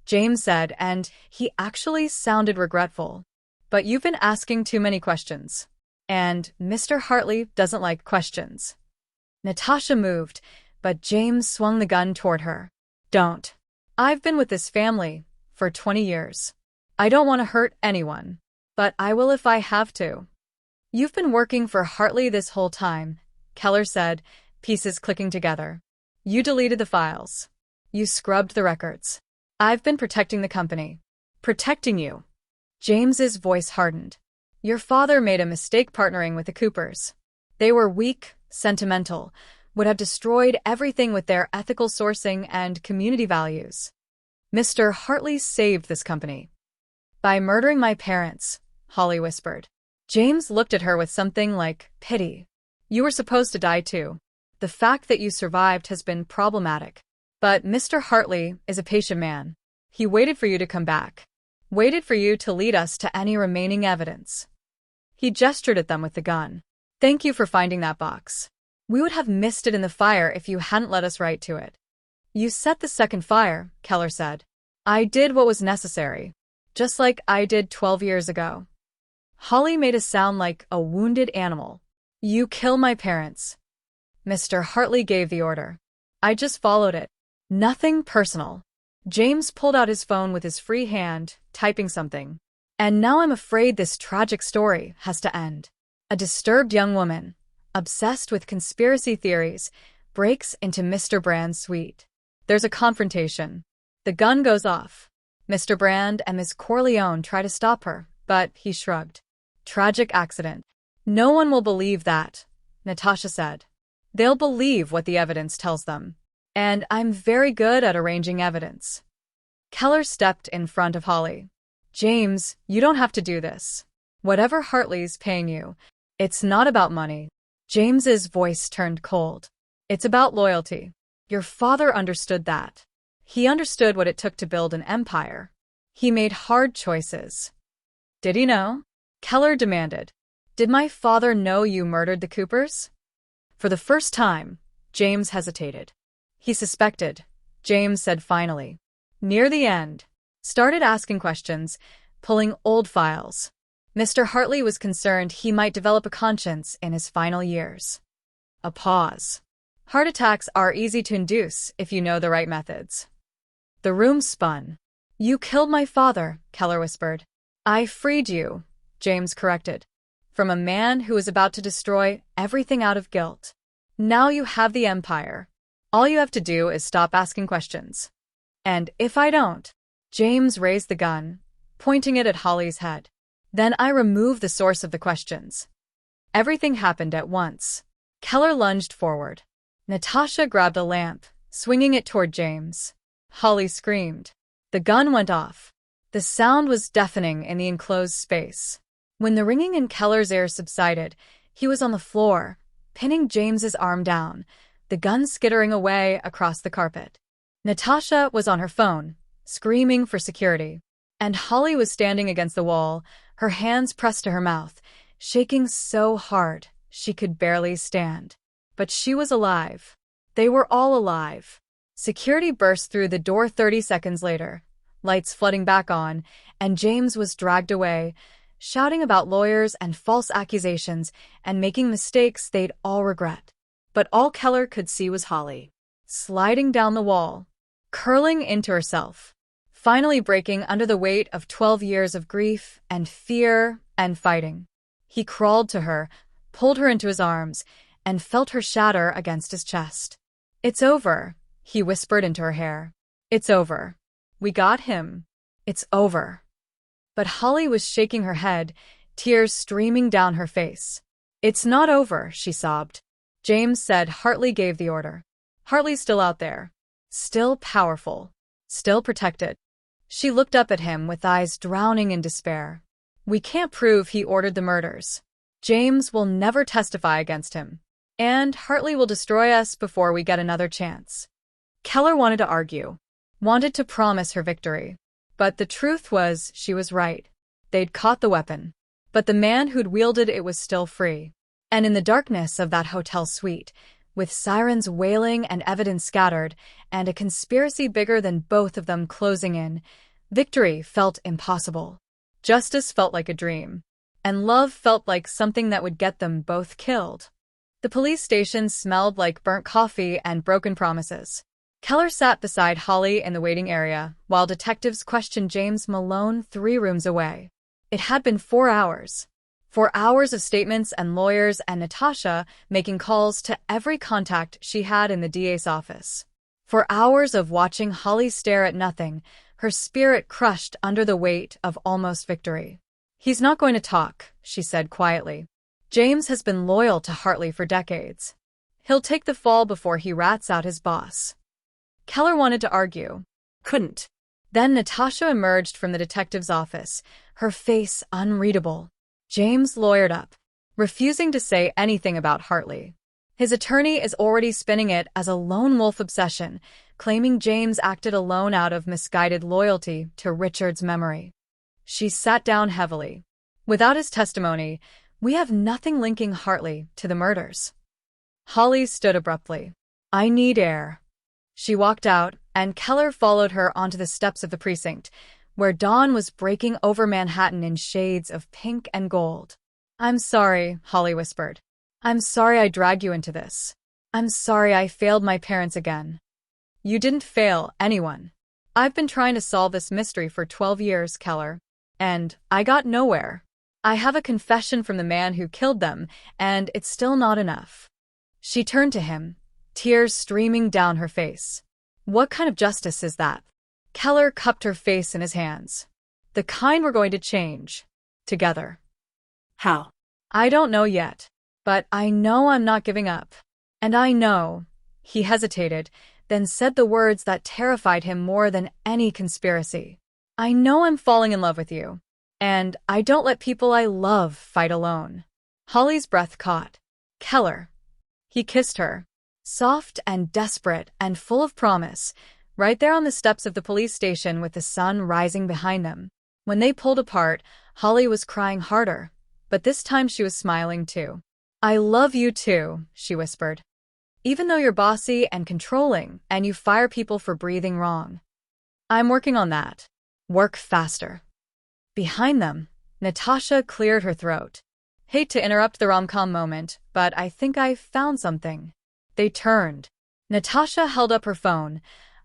James said, and he actually sounded regretful. "But you've been asking too many questions. And Mr. Hartley doesn't like questions." Natasha moved, but James swung the gun toward her. "Don't. I've been with this family for 20 years. I don't want to hurt anyone, but I will if I have to." "You've been working for Hartley this whole time," Keller said, pieces clicking together. "You deleted the files. You scrubbed the records. I've been protecting the company." "Protecting you?" James's voice hardened. "Your father made a mistake partnering with the Coopers. They were weak, sentimental, would have destroyed everything with their ethical sourcing and community values. Mr. Hartley saved this company." "By murdering my parents," Holly whispered. James looked at her with something like pity. "You were supposed to die too. The fact that you survived has been problematic. But Mr. Hartley is a patient man. He waited for you to come back. Waited for you to lead us to any remaining evidence." He gestured at them with the gun. "Thank you for finding that box. We would have missed it in the fire if you hadn't let us write to it." "You set the second fire," Keller said. "I did what was necessary. Just like I did 12 years ago." Holly made a sound like a wounded animal. "You kill my parents." Mr. Hartley gave the order. "I just followed it. Nothing personal." James pulled out his phone with his free hand, typing something. "And now I'm afraid this tragic story has to end." A disturbed young woman, obsessed with conspiracy theories, breaks into Mr. Brand's suite. There's a confrontation. The gun goes off. Mr. Brand and Miss Corleone try to stop her, but he shrugged. "Tragic accident." "No one will believe that," Natasha said. "They'll believe what the evidence tells them. And I'm very good at arranging evidence." Keller stepped in front of Holly. "James, you don't have to do this. Whatever Hartley's paying you, it's not about money." James's voice turned cold. "It's about loyalty. Your father understood that. He understood what it took to build an empire. He made hard choices." "Did he know?" Keller demanded. "Did my father know you murdered the Coopers?" For the first time, James hesitated. "He suspected," James said finally. Near the end, started asking questions, pulling old files. Mr. Hartley was concerned he might develop a conscience in his final years. A pause. "Heart attacks are easy to induce if you know the right methods." The room spun. "You killed my father," Keller whispered. "I freed you," James corrected, "from a man who was about to destroy everything out of guilt. Now you have the empire. All you have to do is stop asking questions." "And if I don't?" James raised the gun, pointing it at Holly's head. "Then I remove the source of the questions." Everything happened at once. Keller lunged forward. Natasha grabbed a lamp, swinging it toward James. Holly screamed. The gun went off. The sound was deafening in the enclosed space. When the ringing in Keller's ears subsided, he was on the floor, pinning James's arm down, the gun skittering away across the carpet. Natasha was on her phone, screaming for security. And Holly was standing against the wall, her hands pressed to her mouth, shaking so hard she could barely stand. But she was alive. They were all alive. Security burst through the door 30 seconds later, lights flooding back on, and James was dragged away, shouting about lawyers and false accusations and making mistakes they'd all regret. But all Keller could see was Holly, Sliding down the wall, curling into herself, finally breaking under the weight of 12 years of grief and fear and fighting. He crawled to her, pulled her into his arms, and felt her shatter against his chest. "It's over," he whispered into her hair. "It's over. We got him. It's over." But Holly was shaking her head, tears streaming down her face. "It's not over," she sobbed. "James said Hartley gave the order. Hartley's still out there. Still powerful. Still protected." She looked up at him with eyes drowning in despair. "We can't prove he ordered the murders. James will never testify against him. And Hartley will destroy us before we get another chance." Keller wanted to argue, wanted to promise her victory. But the truth was, she was right. They'd caught the weapon. But the man who'd wielded it was still free. And in the darkness of that hotel suite, with sirens wailing and evidence scattered, and a conspiracy bigger than both of them closing in, victory felt impossible. Justice felt like a dream. And love felt like something that would get them both killed. The police station smelled like burnt coffee and broken promises. Keller sat beside Holly in the waiting area, while detectives questioned James Malone 3 rooms away. It had been 4 hours. 4 hours of statements and lawyers and Natasha making calls to every contact she had in the DA's office. 4 hours of watching Holly stare at nothing, her spirit crushed under the weight of almost victory. "He's not going to talk," she said quietly. "James has been loyal to Hartley for decades. He'll take the fall before he rats out his boss." Keller wanted to argue. couldn't. Then Natasha emerged from the detective's office, her face unreadable. James lawyered up, refusing to say anything about Hartley. His attorney is already spinning it as a lone wolf obsession, claiming James acted alone out of misguided loyalty to Richard's memory. She sat down heavily. "Without his testimony, we have nothing linking Hartley to the murders." Holly stood abruptly. "I need air." She walked out, and Keller followed her onto the steps of the precinct, where dawn was breaking over Manhattan in shades of pink and gold. "I'm sorry," Holly whispered. "I'm sorry I dragged you into this. I'm sorry I failed my parents again." "You didn't fail anyone. I've been trying to solve this mystery for 12 years, Keller. And I got nowhere. I have a confession from the man who killed them, and it's still not enough." She turned to him, tears streaming down her face. "What kind of justice is that?" Keller cupped her face in his hands. "The kind we're going to change. Together." How? "I don't know yet. But I know I'm not giving up. And I know—" He hesitated, then said the words that terrified him more than any conspiracy. "I know I'm falling in love with you. And I don't let people I love fight alone." Holly's breath caught. "Keller." He kissed her, soft and desperate and full of promise, right there on the steps of the police station with the sun rising behind them. When they pulled apart, Holly was crying harder, but this time she was smiling too. "I love you too," she whispered. "Even though you're bossy and controlling and you fire people for breathing wrong. I'm working on that. Work faster." Behind them, Natasha cleared her throat. "Hate to interrupt the rom-com moment, but I think I found something." They turned. Natasha held up her phone,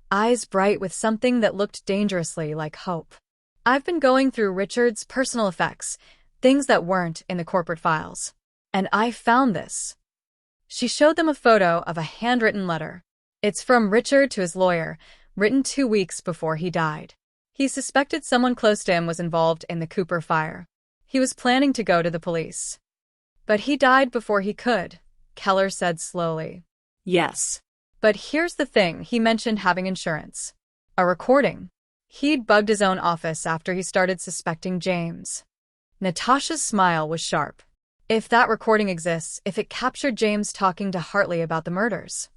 eyes bright with something that looked dangerously like hope. "I've been going through Richard's personal effects, things that weren't in the corporate files. And I found this." She showed them a photo of a handwritten letter. "It's from Richard to his lawyer, written 2 weeks before he died. He suspected someone close to him was involved in the Cooper fire. He was planning to go to the police. But he died before he could," Keller said slowly. Yes. "But here's the thing, he mentioned having insurance. A recording. He'd bugged his own office after he started suspecting James." Natasha's smile was sharp. "If that recording exists, if it captured James talking to Hartley about the murders."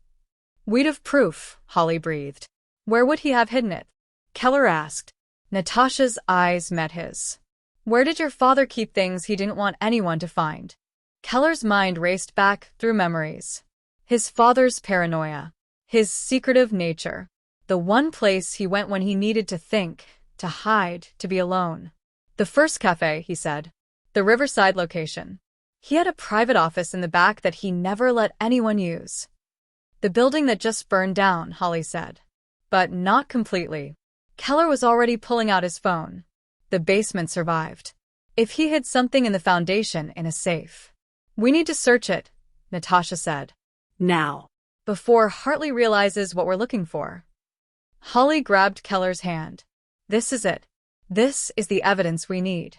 "We'd have proof," Holly breathed. "Where would he have hidden it?" Keller asked. Natasha's eyes met his. "Where did your father keep things he didn't want anyone to find?" Keller's mind raced back through memories. His father's paranoia. His secretive nature. The one place he went when he needed to think, to hide, to be alone. "The first cafe," he said. The Riverside location. He had a private office in the back that he never let anyone use. The building that just burned down, Holly said. But not completely. Keller was already pulling out his phone. The basement survived. If he hid something in the foundation in a safe. We need to search it, Natasha said. Now. Before Hartley realizes what we're looking for. Holly grabbed Keller's hand. This is it. This is the evidence we need.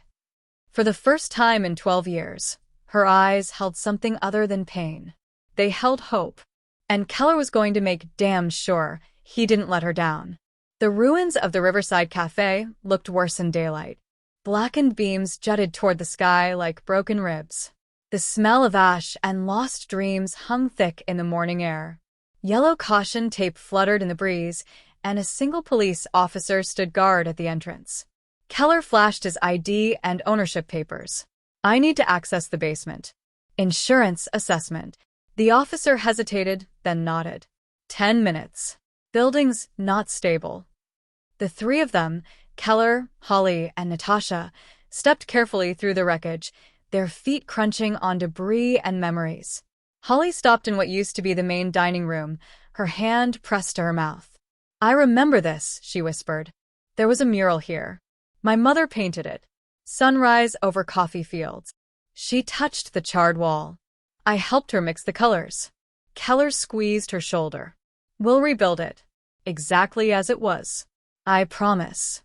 For the first time in 12 years, her eyes held something other than pain. They held hope. And Keller was going to make damn sure he didn't let her down. The ruins of the Riverside Café looked worse in daylight. Blackened beams jutted toward the sky like broken ribs. The smell of ash and lost dreams hung thick in the morning air. Yellow caution tape fluttered in the breeze, and a single police officer stood guard at the entrance. Keller flashed his ID and ownership papers. I need to access the basement. Insurance assessment. The officer hesitated, then nodded. 10 minutes. Buildings not stable. The three of them, Keller, Holly, and Natasha, stepped carefully through the wreckage, their feet crunching on debris and memories. Holly stopped in what used to be the main dining room, her hand pressed to her mouth. I remember this, she whispered. There was a mural here. My mother painted it. Sunrise over coffee fields. She touched the charred wall. I helped her mix the colors. Keller squeezed her shoulder. We'll rebuild it. Exactly as it was. I promise.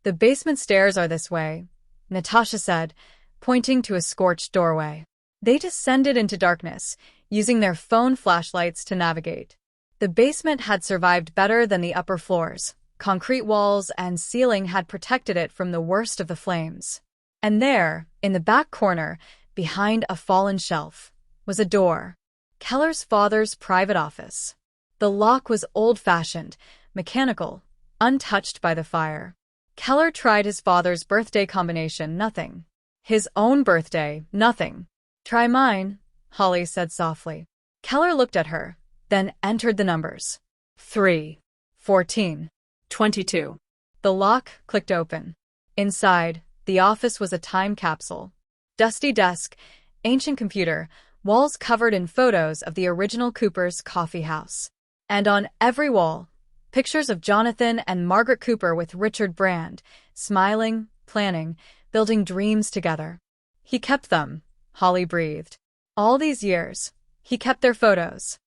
The basement stairs are this way, Natasha said, pointing to a scorched doorway. They descended into darkness, using their phone flashlights to navigate. The basement had survived better than the upper floors. Concrete walls and ceiling had protected it from the worst of the flames. And there, in the back corner, behind a fallen shelf, was a door. Keller's father's private office. The lock was old-fashioned, mechanical, untouched by the fire. Keller tried his father's birthday combination, nothing. His own birthday, nothing. Try mine, Holly said softly. Keller looked at her, then entered the numbers. 3, 14, 22. The lock clicked open. Inside, the office was a time capsule. Dusty desk, ancient computer, walls covered in photos of the original Cooper's coffee house. And on every wall, pictures of Jonathan and Margaret Cooper with Richard Brand, smiling, planning, building dreams together. He kept them, Holly breathed. All these years, he kept their photos.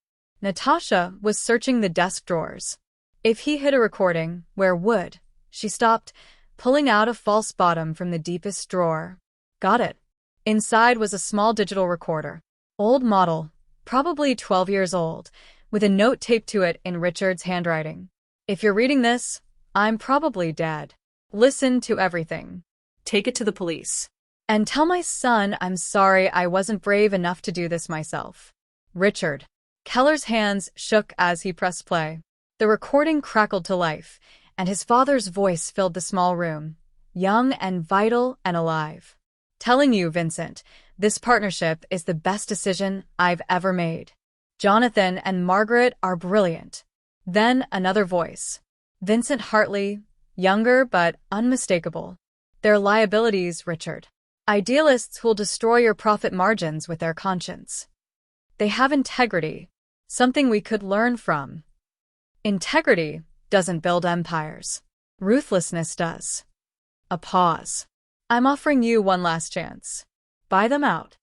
Natasha was searching the desk drawers. If he hid a recording, where would? She stopped, pulling out a false bottom from the deepest drawer. Got it. Inside was a small digital recorder. Old model, probably 12 years old, with a note taped to it in Richard's handwriting. If you're reading this, I'm probably dead. Listen to everything. Take it to the police. And tell my son I'm sorry I wasn't brave enough to do this myself. Richard. Keller's hands shook as he pressed play. The recording crackled to life, and his father's voice filled the small room, young and vital and alive. Telling you, Vincent, this partnership is the best decision I've ever made. Jonathan and Margaret are brilliant. Then another voice. Vincent Hartley, younger but unmistakable. Their liabilities, Richard. Idealists who'll destroy your profit margins with their conscience. They have integrity, something we could learn from. Integrity doesn't build empires. Ruthlessness does. A pause. I'm offering you one last chance. Buy them out.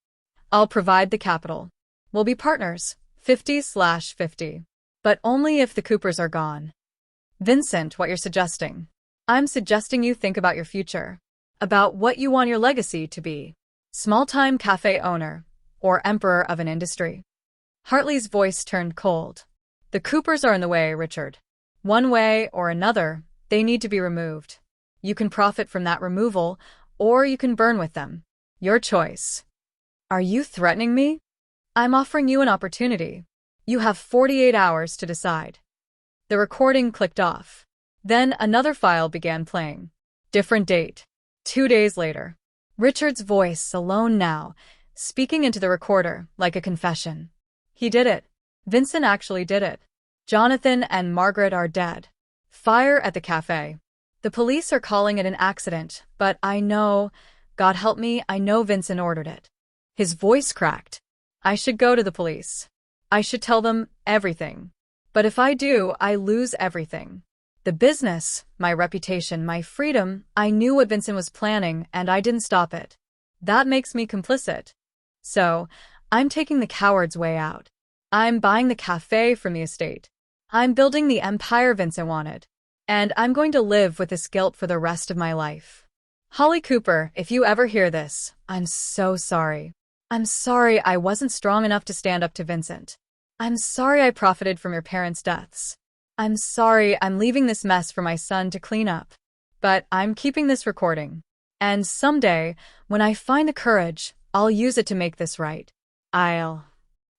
I'll provide the capital. We'll be partners, 50/50. But only if the Coopers are gone. Vincent, what you're suggesting. I'm suggesting you think about your future. About what you want your legacy to be. Small-time cafe owner, or emperor of an industry. Hartley's voice turned cold. The Coopers are in the way, Richard. One way or another, they need to be removed. You can profit from that removal, or you can burn with them. Your choice. Are you threatening me? I'm offering you an opportunity. You have 48 hours to decide. The recording clicked off. Then another file began playing. Different date. 2 days later. Richard's voice, alone now, speaking into the recorder like a confession. He did it. Vincent actually did it. Jonathan and Margaret are dead. Fire at the cafe. The police are calling it an accident, but I know, God help me, I know Vincent ordered it. His voice cracked. I should go to the police. I should tell them everything. But if I do, I lose everything. The business, my reputation, my freedom. I knew what Vincent was planning, and I didn't stop it. That makes me complicit. So, I'm taking the coward's way out. I'm buying the cafe from the estate. I'm building the empire Vincent wanted. And I'm going to live with this guilt for the rest of my life. Holly Cooper, if you ever hear this, I'm so sorry. I'm sorry I wasn't strong enough to stand up to Vincent. I'm sorry I profited from your parents' deaths. I'm sorry I'm leaving this mess for my son to clean up. But I'm keeping this recording. And someday, when I find the courage, I'll use it to make this right. The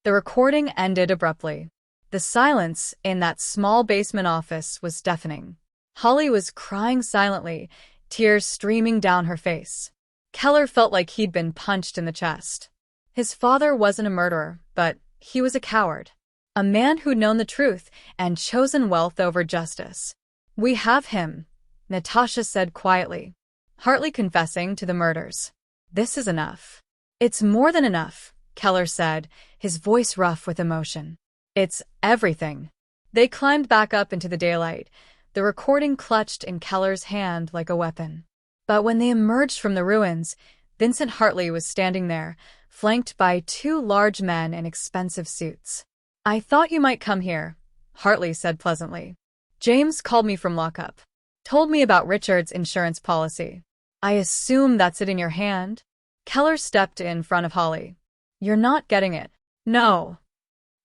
recording ended abruptly. The silence in that small basement office was deafening. Holly was crying silently, tears streaming down her face. Keller felt like he'd been punched in the chest. His father wasn't a murderer, but he was a coward. A man who'd known the truth and chosen wealth over justice. We have him, Natasha said quietly. Hartley confessing to the murders. This is enough. It's more than enough, Keller said, his voice rough with emotion. It's everything. They climbed back up into the daylight, the recording clutched in Keller's hand like a weapon. But when they emerged from the ruins, Vincent Hartley was standing there, flanked by two large men in expensive suits. I thought you might come here, Hartley said pleasantly. James called me from lockup. Told me about Richard's insurance policy. I assume that's it in your hand? Keller stepped in front of Holly. You're not getting it. No.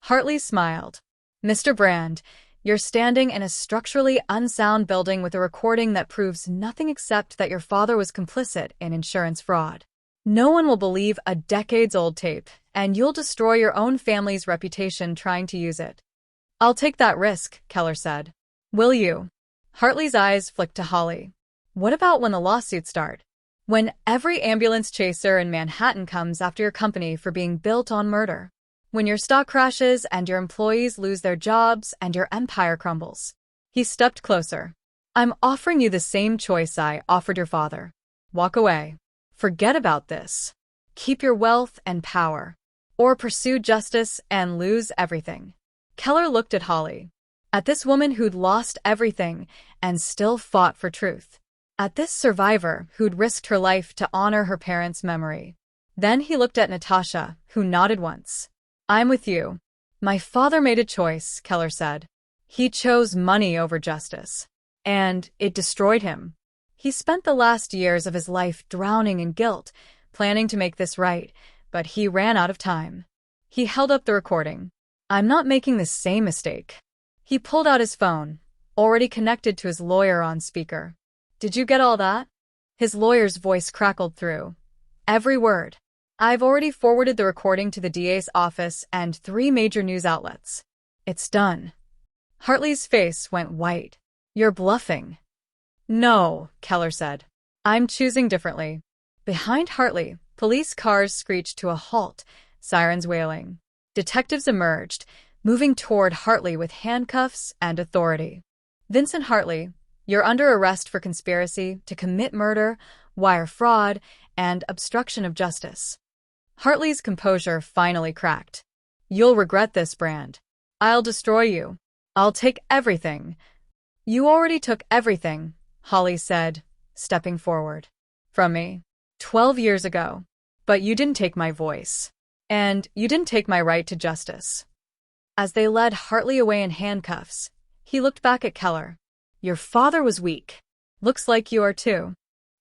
Hartley smiled. Mr. Brand, you're standing in a structurally unsound building with a recording that proves nothing except that your father was complicit in insurance fraud. No one will believe a decades-old tape, and you'll destroy your own family's reputation trying to use it. I'll take that risk, Keller said. Will you? Hartley's eyes flicked to Holly. What about when the lawsuits start? When every ambulance chaser in Manhattan comes after your company for being built on murder? When your stock crashes and your employees lose their jobs and your empire crumbles? He stepped closer. I'm offering you the same choice I offered your father. Walk away. Forget about this. Keep your wealth and power. Or pursue justice and lose everything. Keller looked at Holly. At this woman who'd lost everything and still fought for truth. At this survivor who'd risked her life to honor her parents' memory. Then he looked at Natasha, who nodded once. I'm with you. My father made a choice, Keller said. He chose money over justice. And it destroyed him. He spent the last years of his life drowning in guilt, planning to make this right, but he ran out of time. He held up the recording. I'm not making the same mistake. He pulled out his phone, already connected to his lawyer on speaker. Did you get all that? His lawyer's voice crackled through. Every word. I've already forwarded the recording to the DA's office and 3 major news outlets. It's done. Hartley's face went white. You're bluffing. No, Keller said. I'm choosing differently. Behind Hartley, police cars screeched to a halt, sirens wailing. Detectives emerged, moving toward Hartley with handcuffs and authority. Vincent Hartley, you're under arrest for conspiracy to commit murder, wire fraud, and obstruction of justice. Hartley's composure finally cracked. You'll regret this, Brand. I'll destroy you. I'll take everything. You already took everything, Holly said, stepping forward. From me. 12 years ago. But you didn't take my voice. And you didn't take my right to justice. As they led Hartley away in handcuffs, he looked back at Keller. Your father was weak. Looks like you are too.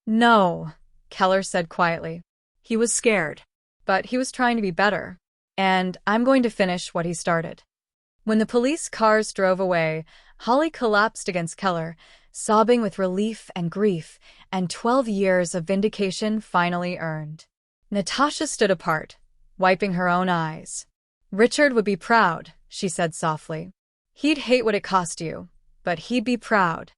No, Keller said quietly. He was scared. But he was trying to be better. And I'm going to finish what he started. When the police cars drove away, Holly collapsed against Keller, sobbing with relief and grief, and 12 years of vindication finally earned. Natasha stood apart, wiping her own eyes. Richard would be proud, she said softly. He'd hate what it cost you, but he'd be proud.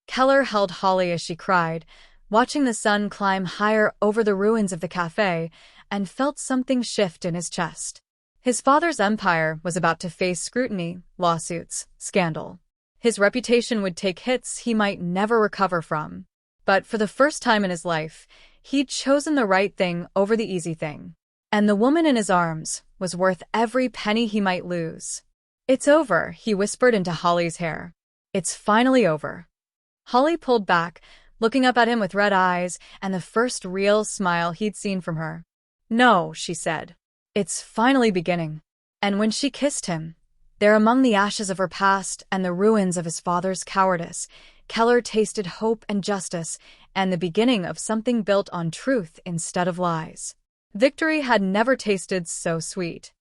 Keller held Holly as she cried, watching the sun climb higher over the ruins of the cafe, and felt something shift in his chest. His father's empire was about to face scrutiny, lawsuits, scandal. His reputation would take hits he might never recover from. But for the first time in his life, He'd chosen the right thing over the easy thing. And the woman in his arms was worth every penny he might lose. "It's over," he whispered into Holly's hair. "It's finally over." Holly pulled back, looking up at him with red eyes and the first real smile he'd seen from her. "No," she said. "It's finally beginning." And when she kissed him, there among the ashes of her past and the ruins of his father's cowardice, Keller tasted hope and justice and the beginning of something built on truth instead of lies. Victory had never tasted so sweet.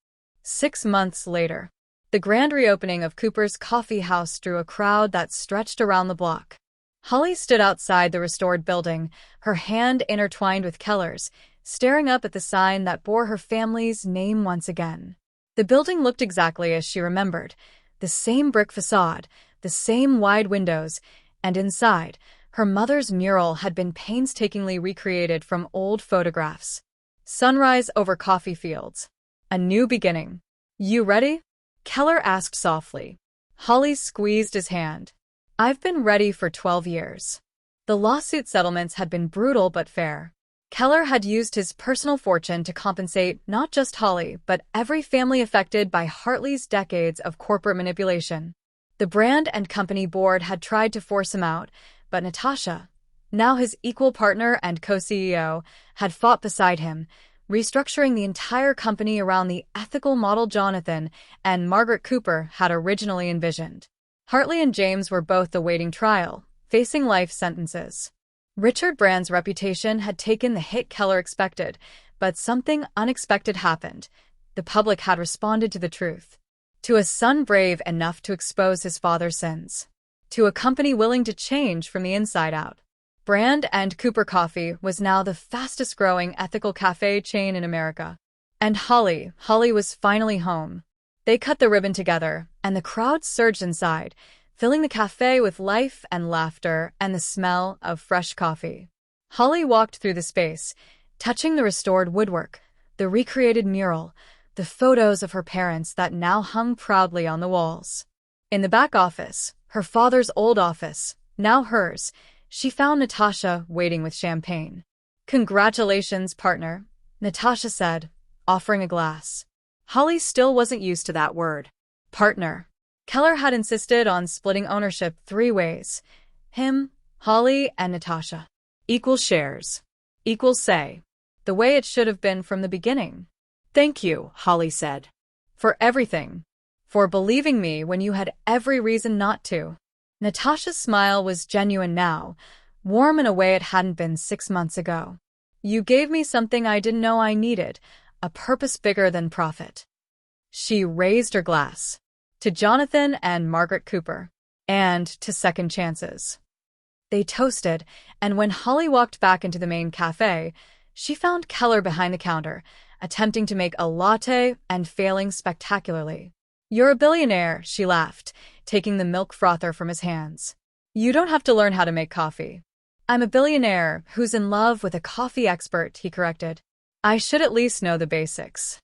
6 months later, the grand reopening of Cooper's coffee house drew a crowd that stretched around the block. Holly stood outside the restored building, her hand intertwined with Keller's, staring up at the sign that bore her family's name once again. The building looked exactly as she remembered, the same brick facade, the same wide windows, and inside, her mother's mural had been painstakingly recreated from old photographs. Sunrise over coffee fields. A new beginning. "You ready?" Keller asked softly. Holly squeezed his hand. "I've been ready for 12 years. The lawsuit settlements had been brutal but fair. Keller had used his personal fortune to compensate not just Holly, but every family affected by Hartley's decades of corporate manipulation. The brand and company board had tried to force him out, but Natasha, now his equal partner and co-CEO, had fought beside him, restructuring the entire company around the ethical model Jonathan and Margaret Cooper had originally envisioned. Hartley and James were both awaiting trial, facing life sentences. Richard Brand's reputation had taken the hit Keller expected, but something unexpected happened. The public had responded to the truth. To a son brave enough to expose his father's sins. To a company willing to change from the inside out. Brand and Cooper Coffee was now the fastest-growing ethical cafe chain in America. And Holly was finally home. They cut the ribbon together, and the crowd surged inside, filling the cafe with life and laughter and the smell of fresh coffee. Holly walked through the space, touching the restored woodwork, the recreated mural, the photos of her parents that now hung proudly on the walls. In the back office, her father's old office, now hers, she found Natasha waiting with champagne. "Congratulations, partner," Natasha said, offering a glass. Holly still wasn't used to that word. Partner. Keller had insisted on splitting ownership 3 ways. Him, Holly, and Natasha. Equal shares. Equal say. The way it should have been from the beginning. "Thank you," Holly said. "For everything. For believing me when you had every reason not to." Natasha's smile was genuine now, warm in a way it hadn't been 6 months ago. "You gave me something I didn't know I needed, a purpose bigger than profit." She raised her glass. To Jonathan and Margaret Cooper. And to second chances. They toasted, and when Holly walked back into the main cafe, she found Keller behind the counter, attempting to make a latte and failing spectacularly. "You're a billionaire," she laughed, taking the milk frother from his hands. "You don't have to learn how to make coffee." "I'm a billionaire who's in love with a coffee expert," he corrected. "I should at least know the basics."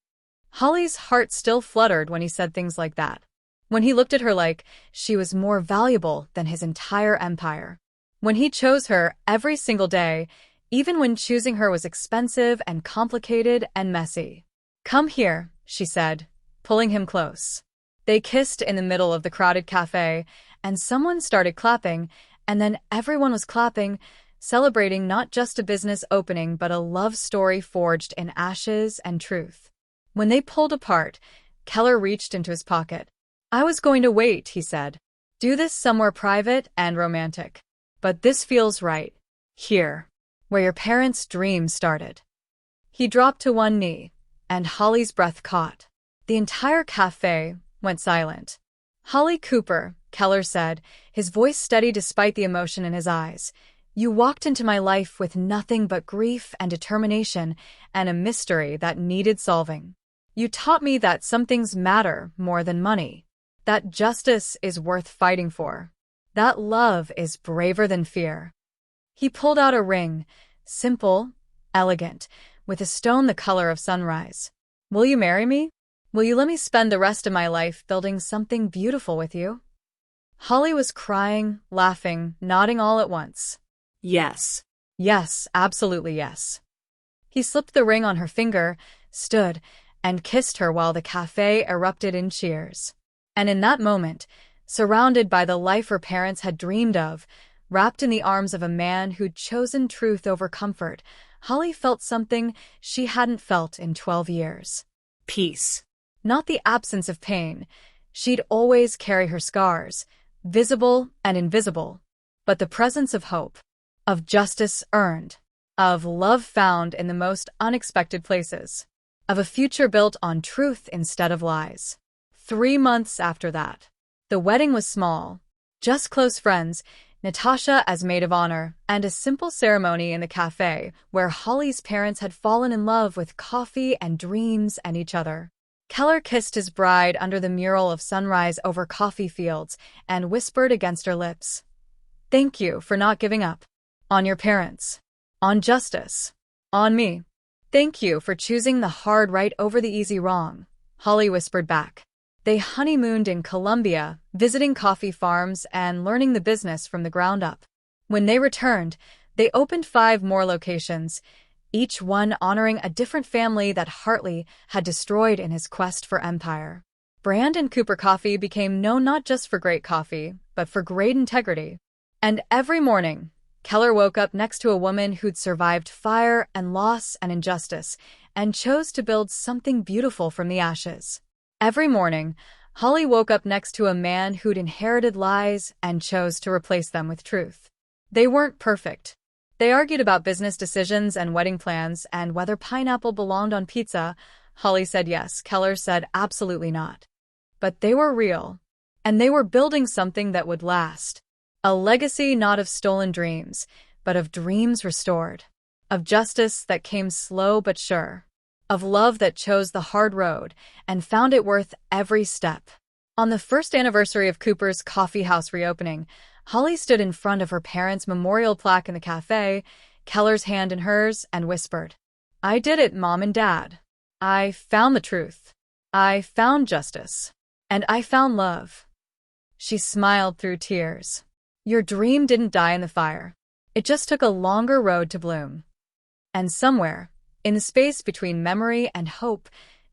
Holly's heart still fluttered when he said things like that. When he looked at her like she was more valuable than his entire empire. When he chose her every single day, even when choosing her was expensive and complicated and messy. "Come here," she said, pulling him close. They kissed in the middle of the crowded cafe, and someone started clapping, and then everyone was clapping, celebrating not just a business opening but a love story forged in ashes and truth. When they pulled apart, Keller reached into his pocket. "I was going to wait," he said. "Do this somewhere private and romantic. But this feels right. Here. Where your parents' dreams started." He dropped to one knee, and Holly's breath caught. The entire cafe went silent. "Holly Cooper," Keller said, his voice steady despite the emotion in his eyes. "You walked into my life with nothing but grief and determination and a mystery that needed solving. You taught me that some things matter more than money. That justice is worth fighting for. That love is braver than fear." He pulled out a ring, simple, elegant, with a stone the color of sunrise. "Will you marry me? Will you let me spend the rest of my life building something beautiful with you?" Holly was crying, laughing, nodding all at once. "Yes." Yes, absolutely yes. He slipped the ring on her finger, stood, and kissed her while the cafe erupted in cheers. And in that moment, surrounded by the life her parents had dreamed of, wrapped in the arms of a man who'd chosen truth over comfort, Holly felt something she hadn't felt in 12 years. Peace. Not the absence of pain. She'd always carry her scars, visible and invisible, but the presence of hope, of justice earned, of love found in the most unexpected places, of a future built on truth instead of lies. 3 months after that, the wedding was small, just close friends, Natasha as maid of honor, and a simple ceremony in the cafe where Holly's parents had fallen in love with coffee and dreams and each other. Keller kissed his bride under the mural of sunrise over coffee fields and whispered against her lips, "Thank you for not giving up. On your parents. On justice. On me. Thank you for choosing the hard right over the easy wrong," Holly whispered back. They honeymooned in Colombia, visiting coffee farms and learning the business from the ground up. When they returned, they opened 5 more locations, each one honoring a different family that Hartley had destroyed in his quest for empire. Brand and Cooper Coffee became known not just for great coffee, but for great integrity. And every morning, Keller woke up next to a woman who'd survived fire and loss and injustice, and chose to build something beautiful from the ashes. Every morning, Holly woke up next to a man who'd inherited lies and chose to replace them with truth. They weren't perfect. They argued about business decisions and wedding plans and whether pineapple belonged on pizza. Holly said yes, Keller said absolutely not. But they were real, and they were building something that would last. A legacy not of stolen dreams, but of dreams restored. Of justice that came slow but sure. Of love that chose the hard road and found it worth every step. On the first anniversary of Cooper's coffee house reopening, Holly stood in front of her parents' memorial plaque in the cafe, Keller's hand in hers, and whispered, "I did it, Mom and Dad. I found the truth. I found justice. And I found love." She smiled through tears. "Your dream didn't die in the fire. It just took a longer road to bloom." And somewhere, in the space between memory and hope,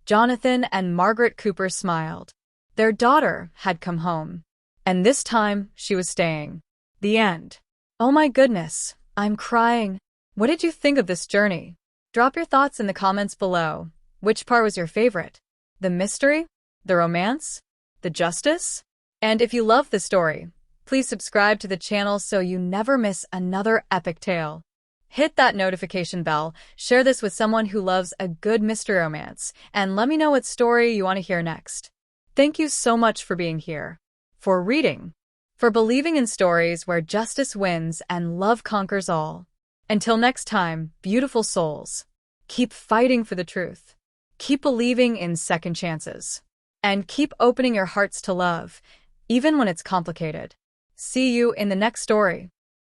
Jonathan and Margaret Cooper smiled. Their daughter had come home. And this time, she was staying. The end. Oh my goodness, I'm crying. What did you think of this journey? Drop your thoughts in the comments below. Which part was your favorite? The mystery? The romance? The justice? And if you love the story, please subscribe to the channel so you never miss another epic tale. Hit that notification bell, share this with someone who loves a good mystery romance, and let me know what story you want to hear next. Thank you so much for being here, for reading, for believing in stories where justice wins and love conquers all. Until next time, beautiful souls, keep fighting for the truth, keep believing in second chances, and keep opening your hearts to love, even when it's complicated. See you in the next story.